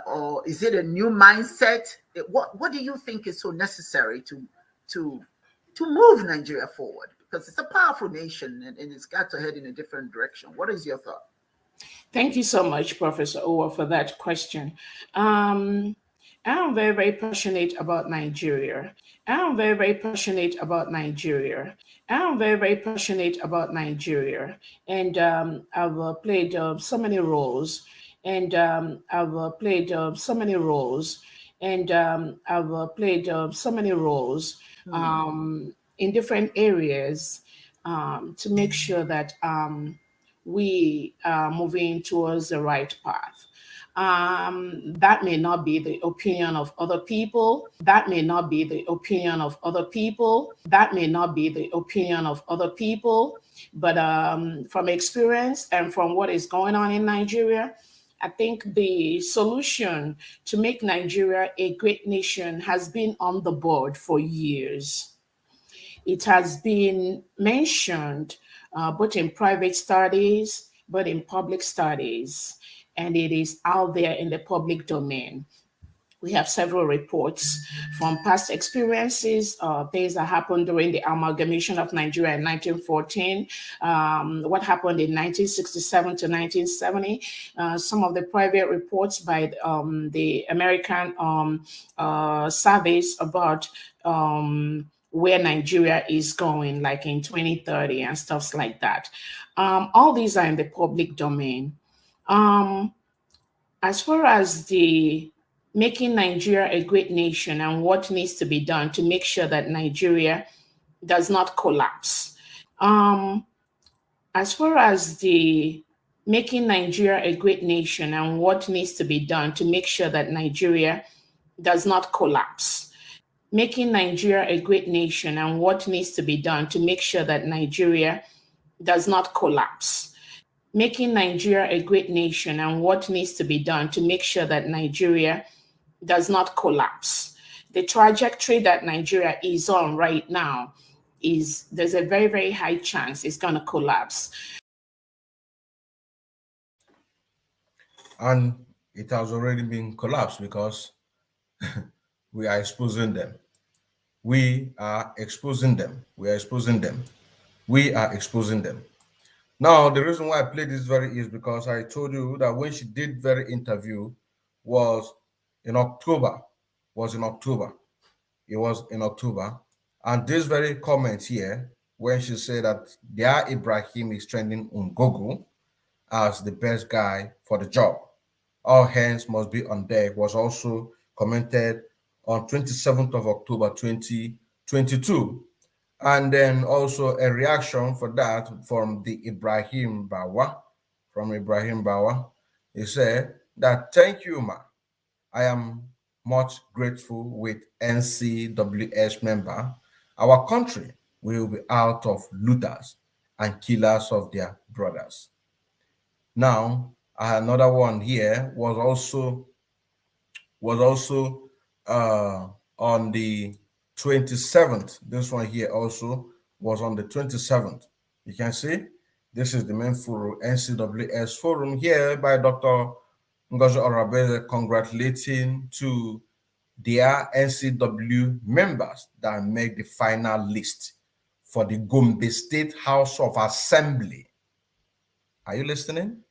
or is it a new mindset? What do you think is so necessary to move Nigeria forward? Because it's a powerful nation and it's got to head in a different direction. What is your thought? Thank you so much, Professor Owa, for that question. I'm very, very passionate about Nigeria. I'm very, very passionate about Nigeria. I'm very, very passionate about Nigeria. And I've played so many roles. And I've played so many roles. And I've played so many roles in different areas to make sure that we are moving towards the right path. That may not be the opinion of other people. That may not be the opinion of other people. That may not be the opinion of other people. But from experience and from what is going on in Nigeria, I think the solution to make Nigeria a great nation has been on the board for years. It has been mentioned both in private studies, but in public studies, and it is out there in the public domain. We have several reports from past experiences, things that happened during the amalgamation of Nigeria in 1914, what happened in 1967 to 1970, some of the private reports by the American surveys about where Nigeria is going, like in 2030 and stuff like that. All these are in the public domain. As far as the making Nigeria a great nation and what needs to be done to make sure that Nigeria does not collapse. As far as the making Nigeria a great nation and what needs to be done to make sure that Nigeria does not collapse. Making Nigeria a great nation and what needs to be done to make sure that Nigeria does not collapse. Making Nigeria a great nation and what needs to be done to make sure that Nigeria does not collapse. The trajectory that Nigeria is on right now is there's a very, very high chance it's going to collapse. And it has already been collapsed because we are exposing them. We are exposing them. We are exposing them. We are exposing them. Now, the reason why I played this is because I told you that when she did very interview was in October. It was in October. And this very comment here, when she said that their Ibrahim is trending on Google as the best guy for the job, all hands must be on deck, was also commented on 27th of October 2022. And then also a reaction for that from the Ibrahim Bawa. He said that, thank you, ma. I am much grateful with NCWS member. Our country will be out of looters and killers of their brothers. Now, another one here was also on the 27th. This one here also was on the 27th. You can see this is the main forum, NCWS forum here by Dr. NGOZI ORABUEZE, congratulating to their NCW members that make the final list for the Gombe State House of Assembly. Are you listening?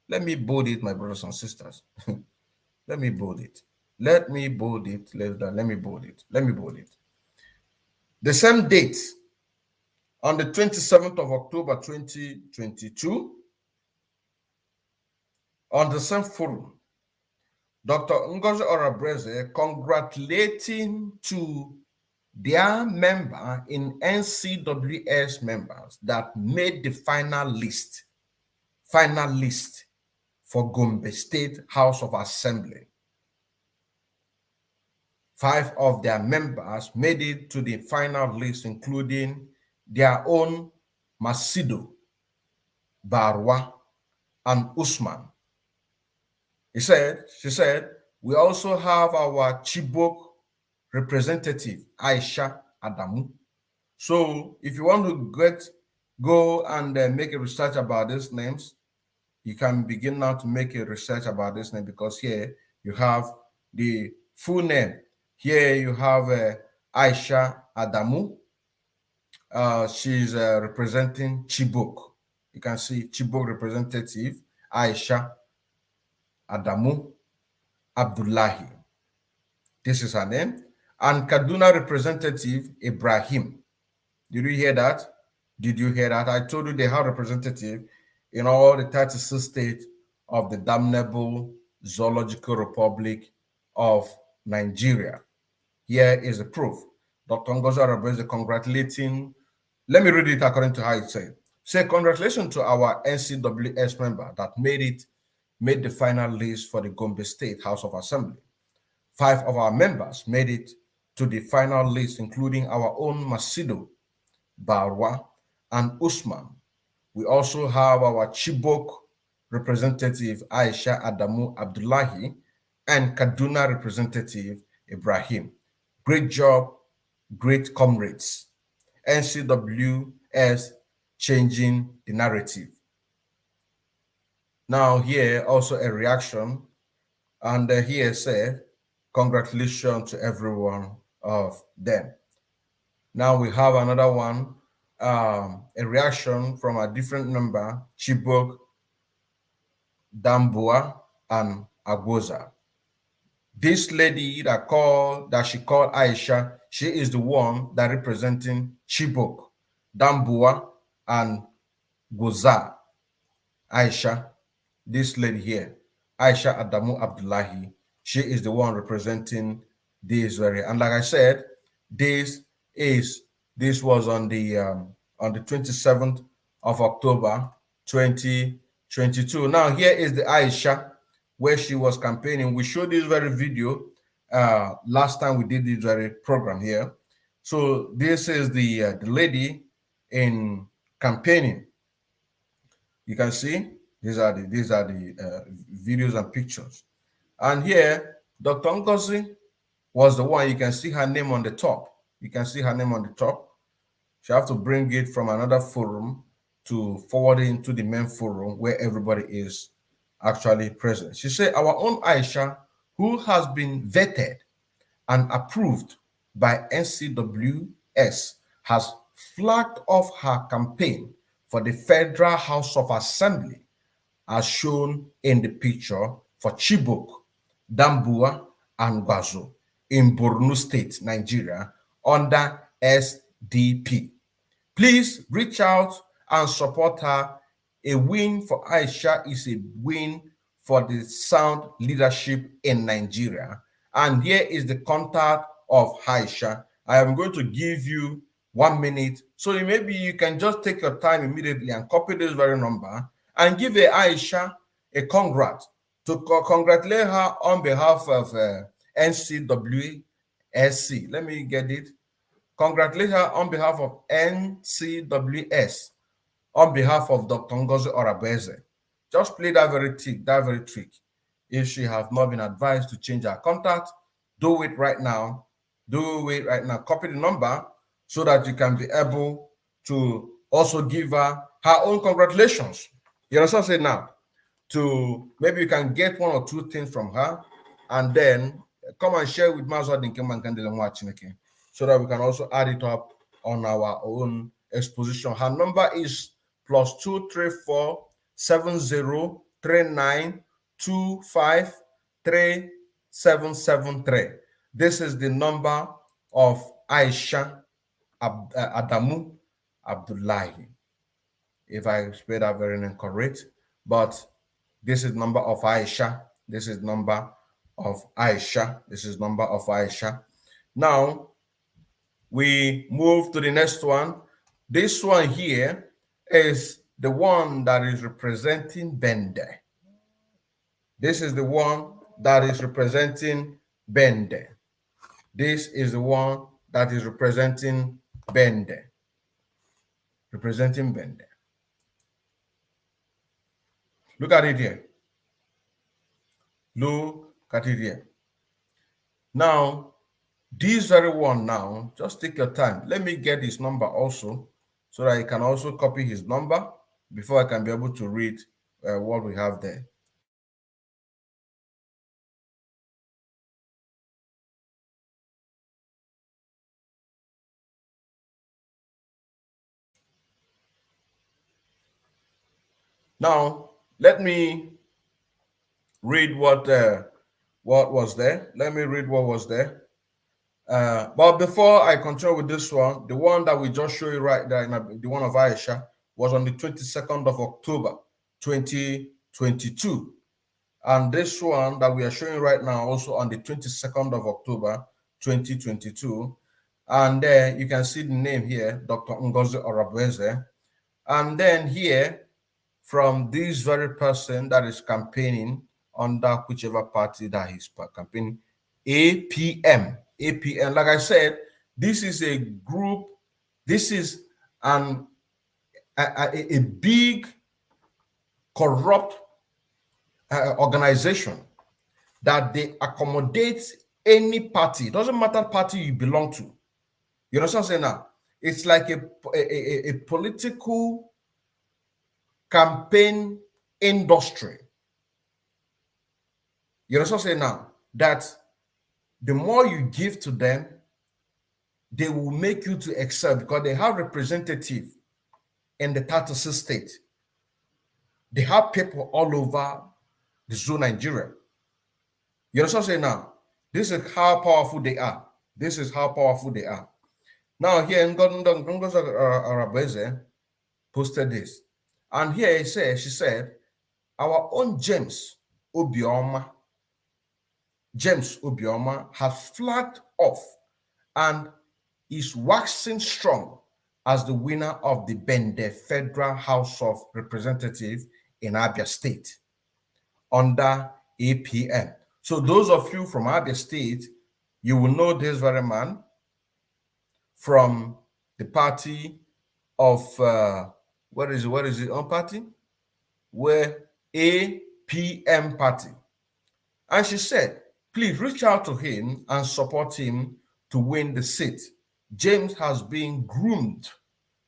Let me bold it, my brothers and sisters. Let me bold it. Let me bold it. Let me bold it. Let me bold it. The same date, on the 27th of October 2022, on the same forum, Dr. NGOZI ORABUEZE congratulating to their member in NCWS members that made the final list for Gombe State House of Assembly. 5 of their members made it to the final list, including their own Masido, Barwa, and Usman. She said, we also have our Chibok representative, Aisha Adamu. So if you want to go and make a research about these names, you can begin now to make a research about this name, because here you have the full name. Here you have Aisha Adamu. She's representing Chibok. You can see Chibok representative Aisha Adamu Abdullahi. This is her name. And Kaduna representative Ibrahim. Did you hear that? Did you hear that? I told you they have representative in all the 36 states of the damnable Zoological Republic of Nigeria. Here is the proof. Dr. NGOZI ORABUEZE congratulating Let me read it according to how it said. Say, congratulations to our NCWS member that made the final list for the Gombe State House of Assembly. 5 of our members made it to the final list, including our own Masido, Barwa, and Usman. We also have our Chibok representative, Aisha Adamu Abdullahi, and Kaduna representative, Ibrahim. Great job, great comrades. NCWS changing the narrative. Now here also a reaction, and here said, congratulations to every one of them. Now we have another one, a reaction from a different number, Chibok, Dambua, and Agoza. This lady that she called Aisha, she is the one that representing Chibok, Dambua, and Goza. Aisha, this lady here, Aisha Adamu Abdullahi, she is the one representing this area. And like I said, this was on the 27th of October 2022. Now here is the Aisha where she was campaigning. We showed this very video last time we did this very program here. So this is the lady in campaigning. You can see these are the videos and pictures. And here, Dr. NGOZI was the one. You can see her name on the top. You can see her name on the top. She have to bring it from another forum to forward it into the main forum where everybody is actually present. She said, our own Aisha, who has been vetted and approved by NCWS, has flagged off her campaign for the Federal House of Assembly, as shown in the picture, for Chibok, Dambua, and Gwazo in Borno State, Nigeria, under SDP. Please reach out and support her. A win for Aisha is a win for the sound leadership in Nigeria. And here is the contact of Aisha. I am going to give you 1 minute, so maybe you can just take your time immediately and copy this very number and give Aisha a congrats, to congratulate her on behalf of NCWSC. Let me get it. Congratulate her on behalf of NCWS, on behalf of Dr. NGOZI ORABUEZE. Just play that very trick. If she has not been advised to change her contact, do it right now. Do it right now. Copy the number so that you can be able to also give her own congratulations. You understand? Say now, to maybe you can get 1 or 2 things from her, and then come and share with Mazwadin so that we can also add it up on our own exposition. Her number is +234 7039 253773. This is the number of Aisha Adamu Abdullahi. If I spelled that very incorrect, but this is number of Aisha. This is number of Aisha. This is number of Aisha. Now we move to the next one. This one here is the one that is representing Bende. This is the one that is representing Bende. This is the one that is representing Bende. Representing Bende. Look at it here. Look at it here. Now, this very one now, just take your time. Let me get his number also, so that I can also copy his number before I can be able to read what we have there. Now, let me read what was there. Let me read what was there. But before I continue with this one, the one that we just showed you right there, the one of Aisha, was on the 22nd of October, 2022. And this one that we are showing right now, also on the 22nd of October, 2022. And then you can see the name here, Dr. NGOZI ORABUEZE. And then here, from this very person that is campaigning under whichever party that he's campaigning, APM. APM, like I said, this is a group, this is a big corrupt organization that they accommodate any party. It doesn't matter party you belong to. You know what I'm saying now? It's like a political campaign industry. You know what I'm saying now? That the more you give to them, they will make you to excel because they have representative in the 36 states. They have people all over the zone Nigeria. You know what I'm saying now? This is how powerful they are. This is how powerful they are. Now here in NGOZI ORABUEZE posted this. And here she said, our own James Obioma has flagged off and is waxing strong as the winner of the Bende Federal House of Representatives in Abia State under APM. So those of you from Abia State, you will know this very man from the party of, what is his own party? Where APM party. And she said, please reach out to him and support him to win the seat. James has been groomed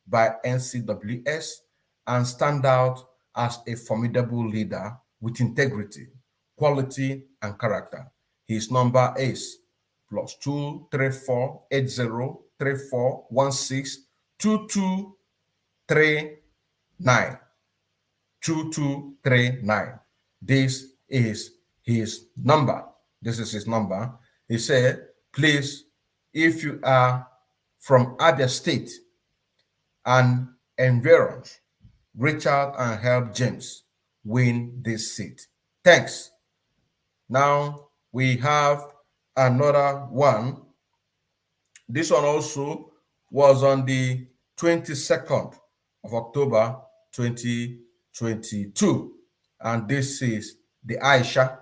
by NCWS and stand out as a formidable leader with integrity, quality, and character. His number is +2 34 80 34 16 2239. 2239. This is his number. This is his number. He said, please, if you are from Abia State and environs, reach out and help James win this seat. Thanks. Now we have another one. This one also was on the 22nd of October 2022. And this is the Aisha.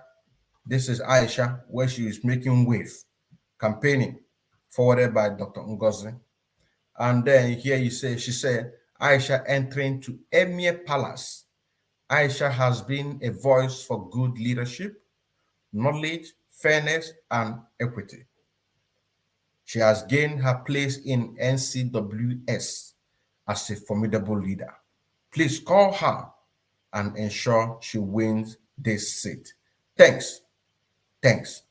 This is Aisha, where she is making wave, campaigning, forwarded by Dr. NGOZI. And then here she said, Aisha entering to Emir Palace. Aisha has been a voice for good leadership, knowledge, fairness, and equity. She has gained her place in NCWS as a formidable leader. Please call her and ensure she wins this seat. Thanks. Thanks.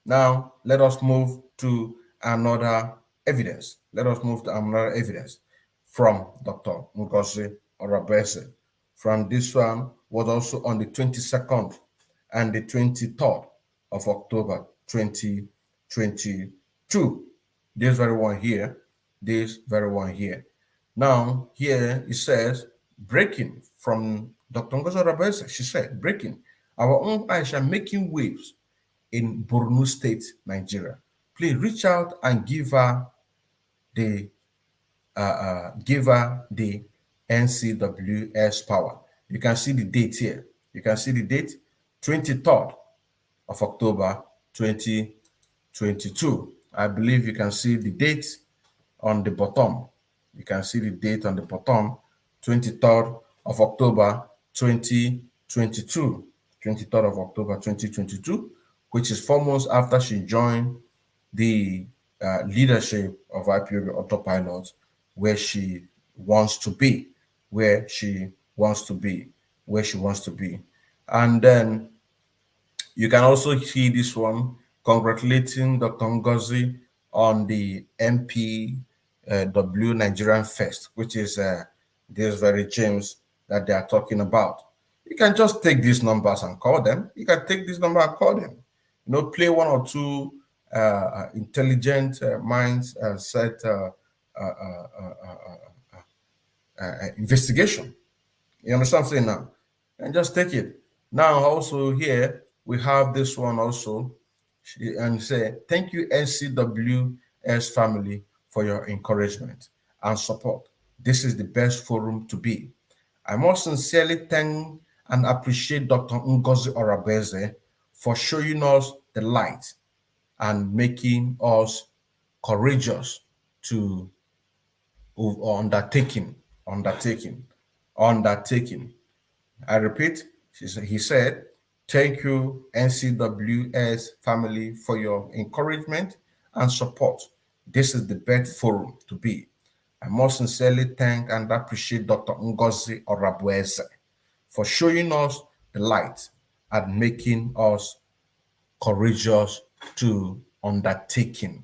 Now, let us move to another evidence. Let us move to another evidence from Dr. NGOZI ORABUEZE. From this one was also on the 22nd and the 23rd of October 2022. This very one here. This very one here. Now, here it says, breaking from Dr. NGOZI ORABUEZE. She said, breaking. Our own Aisha making waves in Borno State, Nigeria. Please reach out and give her the NCWS power. You can see the date here. You can see the date, 23rd of October 2022. I believe you can see the date on the bottom. You can see the date on the bottom, 23rd of October 2022. 23rd of October 2022, which is 4 months after she joined the leadership of IPOB Autopilot, where she wants to be, And then you can also see this one, congratulating Dr. NGOZI on the MPW Nigerian Fest, which is this very James that they are talking about. You can just take these numbers and call them. You can take this number and call them. You know, play 1 or 2 intelligent minds set investigation. You understand what I'm saying now? And just take it. Now, also here, we have this one also. And say, thank you, NCWS family, for your encouragement and support. This is the best forum to be. I most sincerely thank and appreciate Dr. NGOZI ORABUEZE for showing us the light and making us courageous to undertaking. I repeat, he said, thank you, NCWS family, for your encouragement and support. This is the best forum to be. I most sincerely thank and appreciate Dr. NGOZI ORABUEZE for showing us the light and making us courageous to undertaking.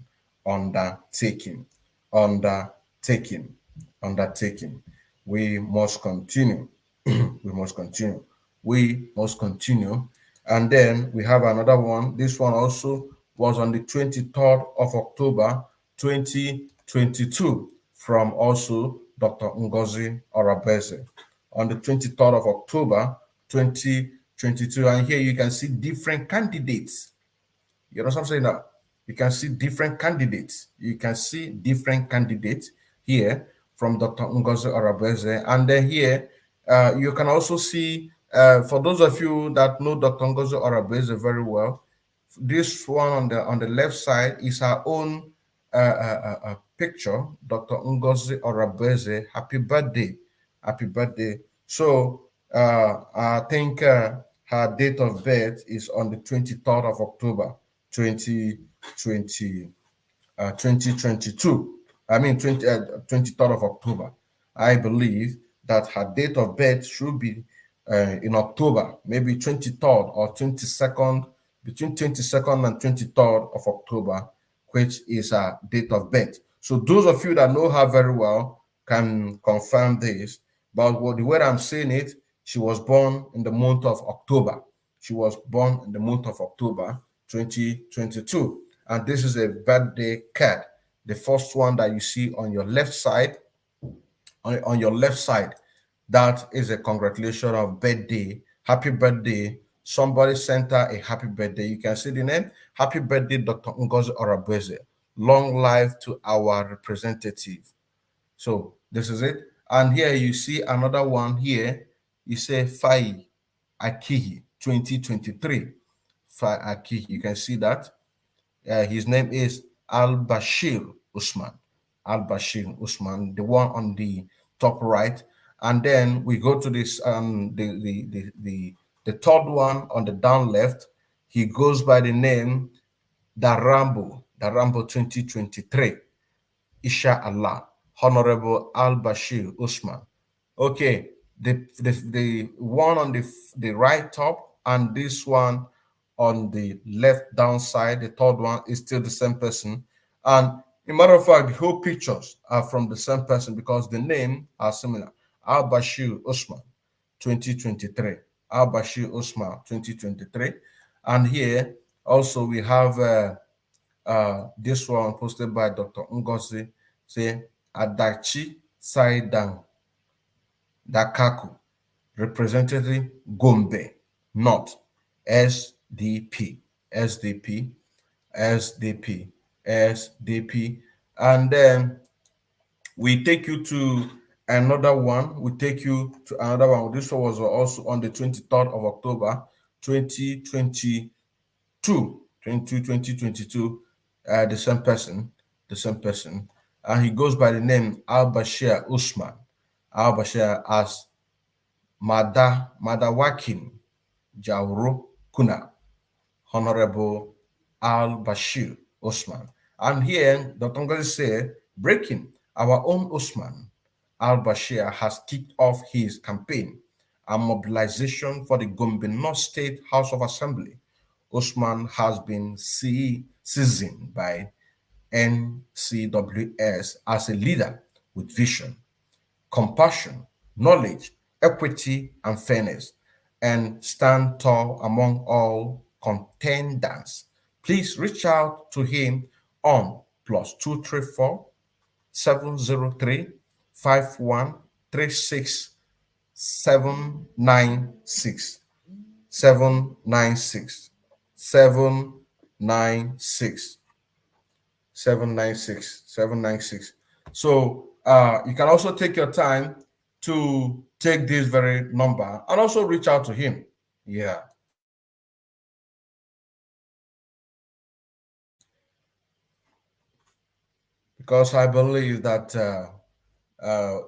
We must continue. we must continue. We must continue. And then we have another one. This one also was on the 23rd of October, 2022, from also Dr. NGOZI ORABUEZE. On the 23rd of October, 2022. And here you can see different candidates. You know what I'm saying now? You can see different candidates. Here from Dr. NGOZI ORABUEZE. And then here, you can also see, for those of you that know Dr. NGOZI ORABUEZE very well, this one on the left side is her own picture, Dr. NGOZI ORABUEZE. Happy birthday. Happy birthday. So I think her date of birth is on the 23rd of October, 2022. I mean, 23rd of October. I believe that her date of birth should be in October, maybe 23rd or 22nd, between 22nd and 23rd of October, which is her date of birth. So those of you that know her very well can confirm this. But the way I'm saying it, she was born in the month of October. 2022. And this is a birthday card. The first one that you see on your left side, that is a congratulation of birthday. Happy birthday. Somebody sent her a happy birthday. You can see the name. Happy birthday, Dr. NGOZI ORABUEZE. Long life to our representative. So this is it. And here you see another one here. You say Fai Akihi 2023. Fai Akihi. You can see that. His name is Al-Bashir Usman. Al-Bashir Usman, the one on the top right. And then we go to this the third one on the down left. He goes by the name Darambo 2023. Isha Allah, Honorable Al-Bashir Usman. Okay, the one on the right top and this one on the left down side, the third one, is still the same person. And a matter of fact, the whole pictures are from the same person because the name are similar. Al-Bashir Usman 2023. Al-Bashir Usman 2023. And here also we have this one posted by Dr. NGOZI, say Adachi Saidan Dakaku, Representative Gombe, North, SDP. And then we take you to another one. This one was also on the 23rd of October, 2022. The same person. And he goes by the name Al-Bashir Usman. Al-Bashir as Madawakin Jauro Kuna, Honorable Al-Bashir Usman. And here, Dr. NGOZI said, breaking, our own Usman Al-Bashir has kicked off his campaign and mobilization for the Gombe North State House of Assembly. Usman has been seasoned by NCWS as a leader with vision, compassion, knowledge, equity, and fairness, and stand tall among all contenders. Please reach out to him on +234 703 5136 796 796 796 796. So you can also take your time to take this very number and also reach out to him. Yeah. Because I believe that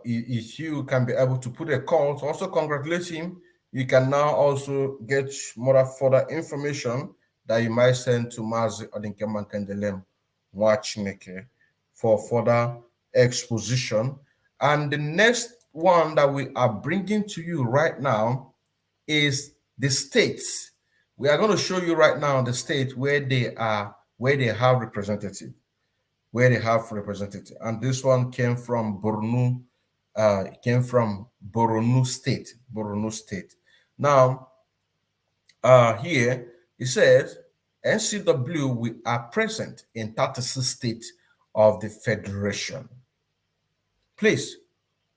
if you can be able to put a call to also congratulate him, you can now also get more further information that you might send to Mazi Odinkeman Kendelem Wachineke for further exposition. And the next one that we are bringing to you right now is the states. We are going to show you right now the state where they have representative. And this one came from Borno, State. Now, here it says, NCW, we are present in 36 states of the Federation. Please,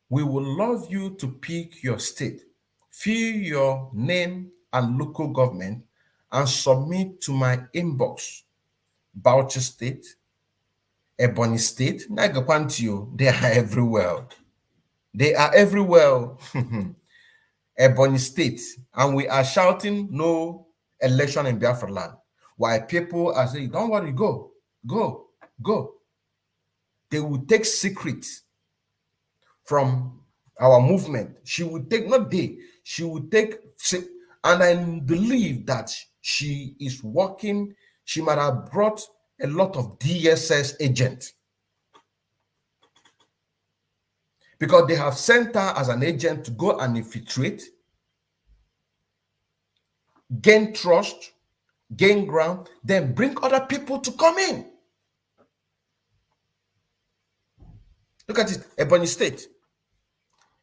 we would love you to pick your state, fill your name and local government, and submit to my inbox. Bauchi State, Ebonyi State, Nagakwantiyo, they are everywhere. They are everywhere. Ebonyi State, and we are shouting no election in Biafra land. While people are saying, don't worry, go. They will take secrets from our movement. She will take, she will take, and I believe that she is working, she might have brought a lot of DSS agents because they have sent her as an agent to go and infiltrate, gain trust, gain ground, then bring other people to come in. Look at it, Ebonyi State.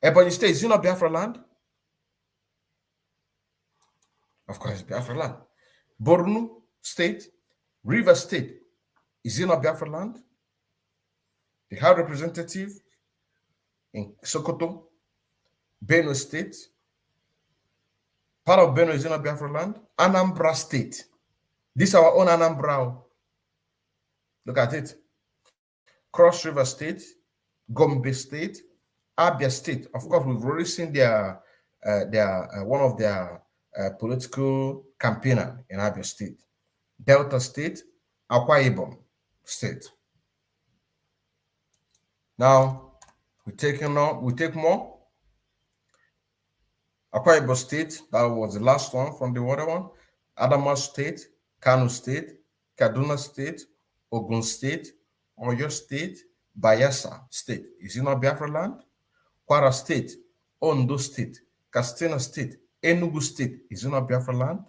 Ebonyi State, is it not Biafra land? Of course, it's Biafra land. Borno State, River State, is it not Biafra land? They have representative in Sokoto, Benue State. Part of Benue is in Biafra land. Anambra State. This is our own Anambra. Look at it. Cross River State, Gombe State, Abia State. Of course, we've already seen their one of their political campaigner in Abia State. Delta State, Akwa Ibom State. Now we take more. Akwa Ibom State, that was the last one from the other one. Adamawa State, Kano State, Kaduna State, Ogun State, Oyo State, Bayelsa State. Is it not Biafra land? Kwara State, Ondo State, Katsina State, Enugu State. Is it not Biafra land?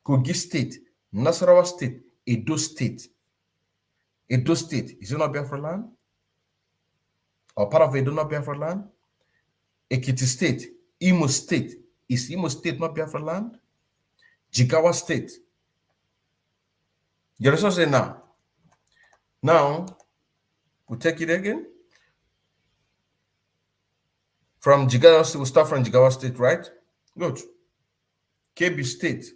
Kogi State, Nasarawa State, Edo State. Edo State, is it not Biafra land? Or part of Edo not Biafra land? Ekiti State, Imo State. Is Imo State not Biafra land? Jigawa State. You understand what I'm saying now? Now, we take it again. From Jigawa State, we'll start from Jigawa State, right? Good. Kebbi State,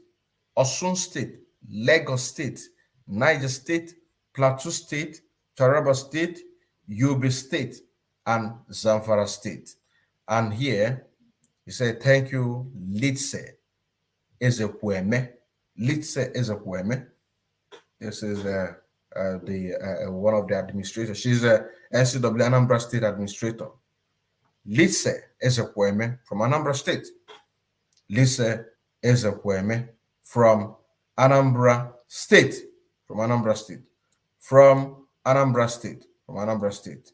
Osun State, Lagos State, Niger State, Plateau State, Taraba State, Yobe State, and Zamfara State. And here, he said, thank you, Litse Ezekweme. Litse Ezekweme. This is one of the administrators. She's a NCW Anambra State administrator. Litse Ezekweme from Anambra State. Litse Ezekweme from Anambra State. From Anambra State. From Anambra State. From Anambra State.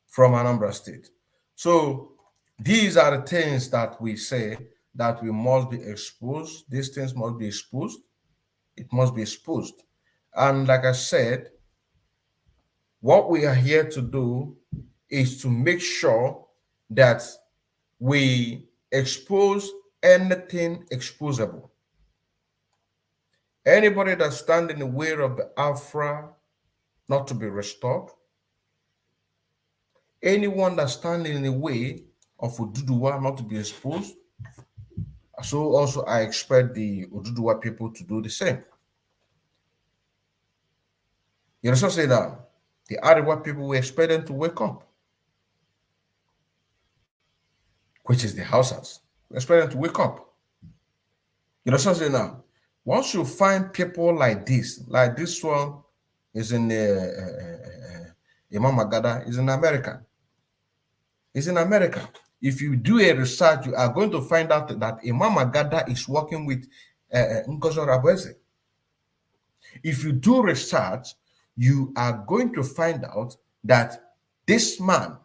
From Anambra State. So these are the things that we say that we must be exposed. These things must be exposed. It must be exposed. And like I said, what we are here to do is to make sure that we expose anything exposable. Anybody that stands in the way of the Biafra not to be restored, anyone that stands in the way of Oduduwa not to be exposed, so also I expect the Oduduwa people to do the same. You understand what I'm saying now? The Arewa people, we expect them to wake up, which is the Hausas. We expect them to wake up. You know something now? Once you find people like this one is in Imam Magada, is in America. Is in America. If you do a research, you are going to find out that Imam Magada is working with NGOZI ORABUEZE. If you do research, you are going to find out that this man,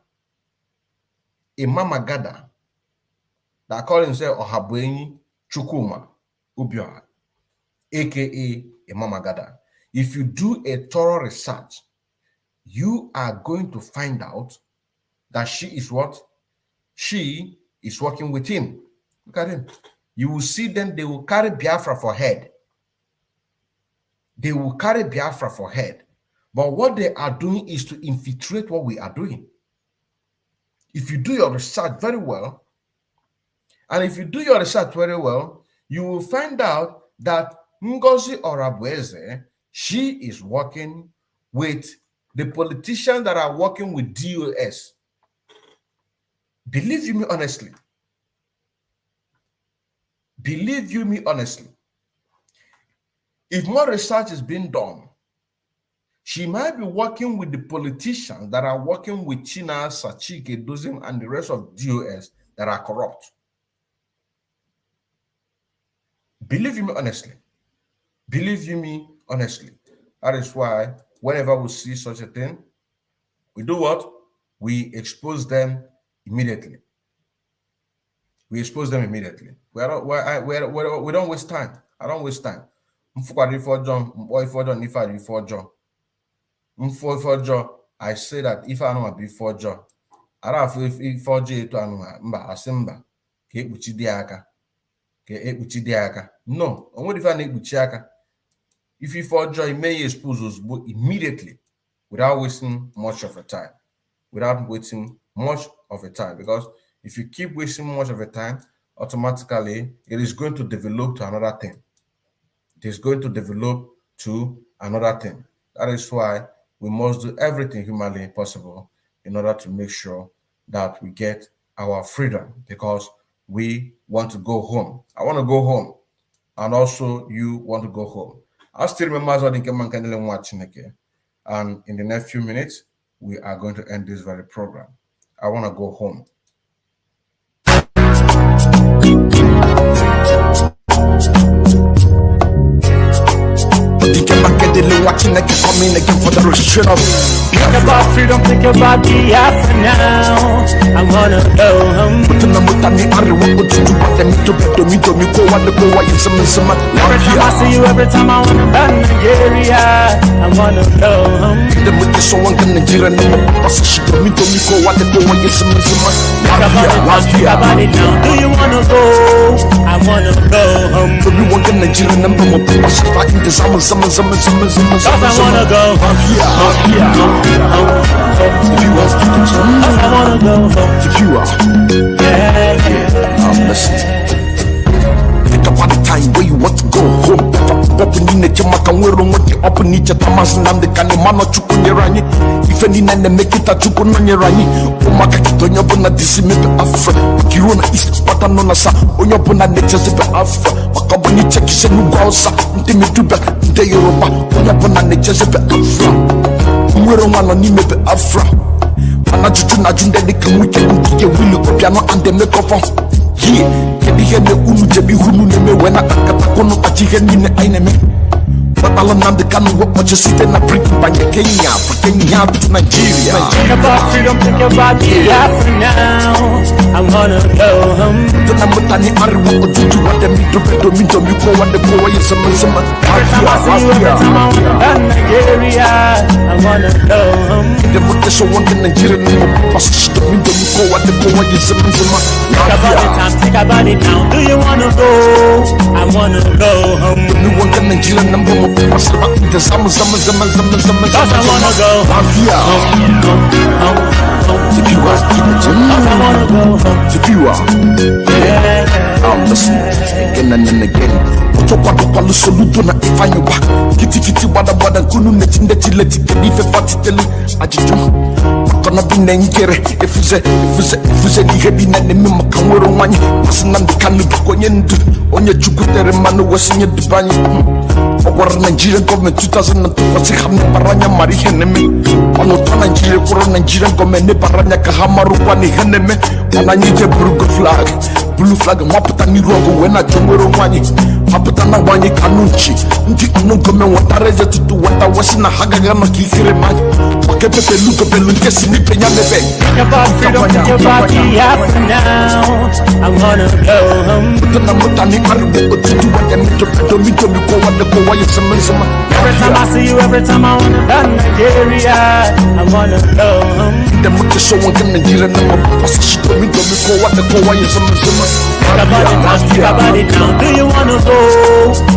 Imam Magada, that call himself Ohabuenyi Chukuma Ubioha, aka Imam Magada. If you do a thorough research, you are going to find out that she is what? She is working with him. Look at him. You will see them, they will carry Biafra for head. They will carry Biafra for head. But what they are doing is to infiltrate what we are doing. If you do your research very well, and if you do your research very well, you will find out that NGOZI ORABUEZE, she is working with the politicians that are working with DOS. Believe you me honestly. Believe you me honestly. If more research is being done, she might be working with the politicians that are working with China, Sachike, Dozim, and the rest of DOS that are corrupt. Believe you me honestly. Believe you me honestly. That is why whenever we see such a thing, we do what? We expose them immediately. We expose them immediately. We don't waste time. I don't waste time. I say that if I know before John, I don't feel if for J to Asimba, no, and what if I need Buchiaka? If you for joy, may expose us immediately without wasting much of a time. Without wasting much of a time. Because if you keep wasting much of a time, automatically it is going to develop to another thing. It is going to develop to another thing. That is why we must do everything humanly possible in order to make sure that we get our freedom, because we want to go home. I want to go home, and also you want to go home. I still remember watching again, and in the next few minutes, we are going to end this very program. I want to go home. Watching again, coming again for the restriction of think about freedom, think about BIAFRA now. I wanna go home. Every time I see you, every time I wanna burn Nigeria, I wanna go home. Think about it now. Do you wanna go? I wanna go home. Cause I wanna go home. If you want to cause I wanna go home. If you are, I'm listening. Think about the time where you want to go home. Open in the Jamaican world, what you open each of Thomas and the Kanimano Chukunirani. If any name make it a Chukunirani, Omakatonia Bona Dissimate Afra, Kiruna East, Patanona, Onyapona Natures of Afra, Wakaboni Chekishan Gausa, Timituba, the Europa, Onyapona Natures of Afra. We don't want to name it Afra. Anajun that they can we can get Willu Piano and the make up. Here, can you hear the Ulu Jabi Hunu when I got Kono Achigan in the enemy? But Alan the Kanu, what you sit in a brick by Kenya to Nigeria. Think about freedom, think about BIAFRA now. I wanna go home. The number Tani Ariwo to do what them to me to me for what the boy is some. Every time I see you, every time I wanna burn Nigeria, I wanna go home. The Mutter so one in Nigeria, no passage to me for what the boy is some. Think about it now, do you wanna go? I wanna go home. New one can Nigeria number one. Cause I wanna go home. If you are, I wanna go home. If you are, I'm listening again and again. Topa soluto na ifanywa. Kiti wada kunu neti leti kedife fatiteli ajijo. Makana binengere efuze ni hebi na nemi makanwero wanyi. Masina ndikanu dukonye ndu. Onye chukutere manu wasinye dubanyi. Ogwara Nigerian government 2002 wasi hamne paranya mari heneme. Anoto Nigeria kuro Nigerian government ne paranya kahamaru kwani heneme. Wananyije blue flag maputa ni rogo wena jomwero wanyi. Maputa na wanyi kanunchi. Nti unungome watareje tutu wata wasina hagaga no kikire manyi. Wakepepe luko pelu nkesi ni penya mebe. Your body, your body, Biafra now. I wanna go home. Tana mutani karibu otutu wate mito miko wate kwa yesema. Every time I see you, every time I wanna done Nigeria, I wanna go home. The much so one can Nigeria number. Pasashito miko wate kwa yesema. Your body now, do you wanna go?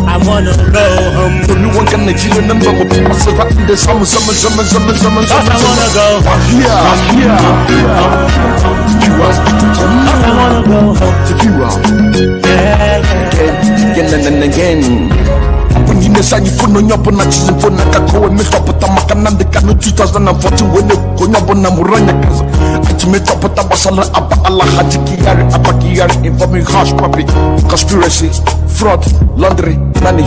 I wanna go home. The new one can Nigeria number. Pasashito the summer. Cause I wanna go home. You are Cause I wanna go home. if you are again and again. Nine sanyi fono nyopo na chizi mfona kakowe metopota makanande kanu 2014 wene konyobo na muranya kaza achi metopota basala apa ala haji kiyari apa kiyari informing harsh papi conspiracy fraud laundry money.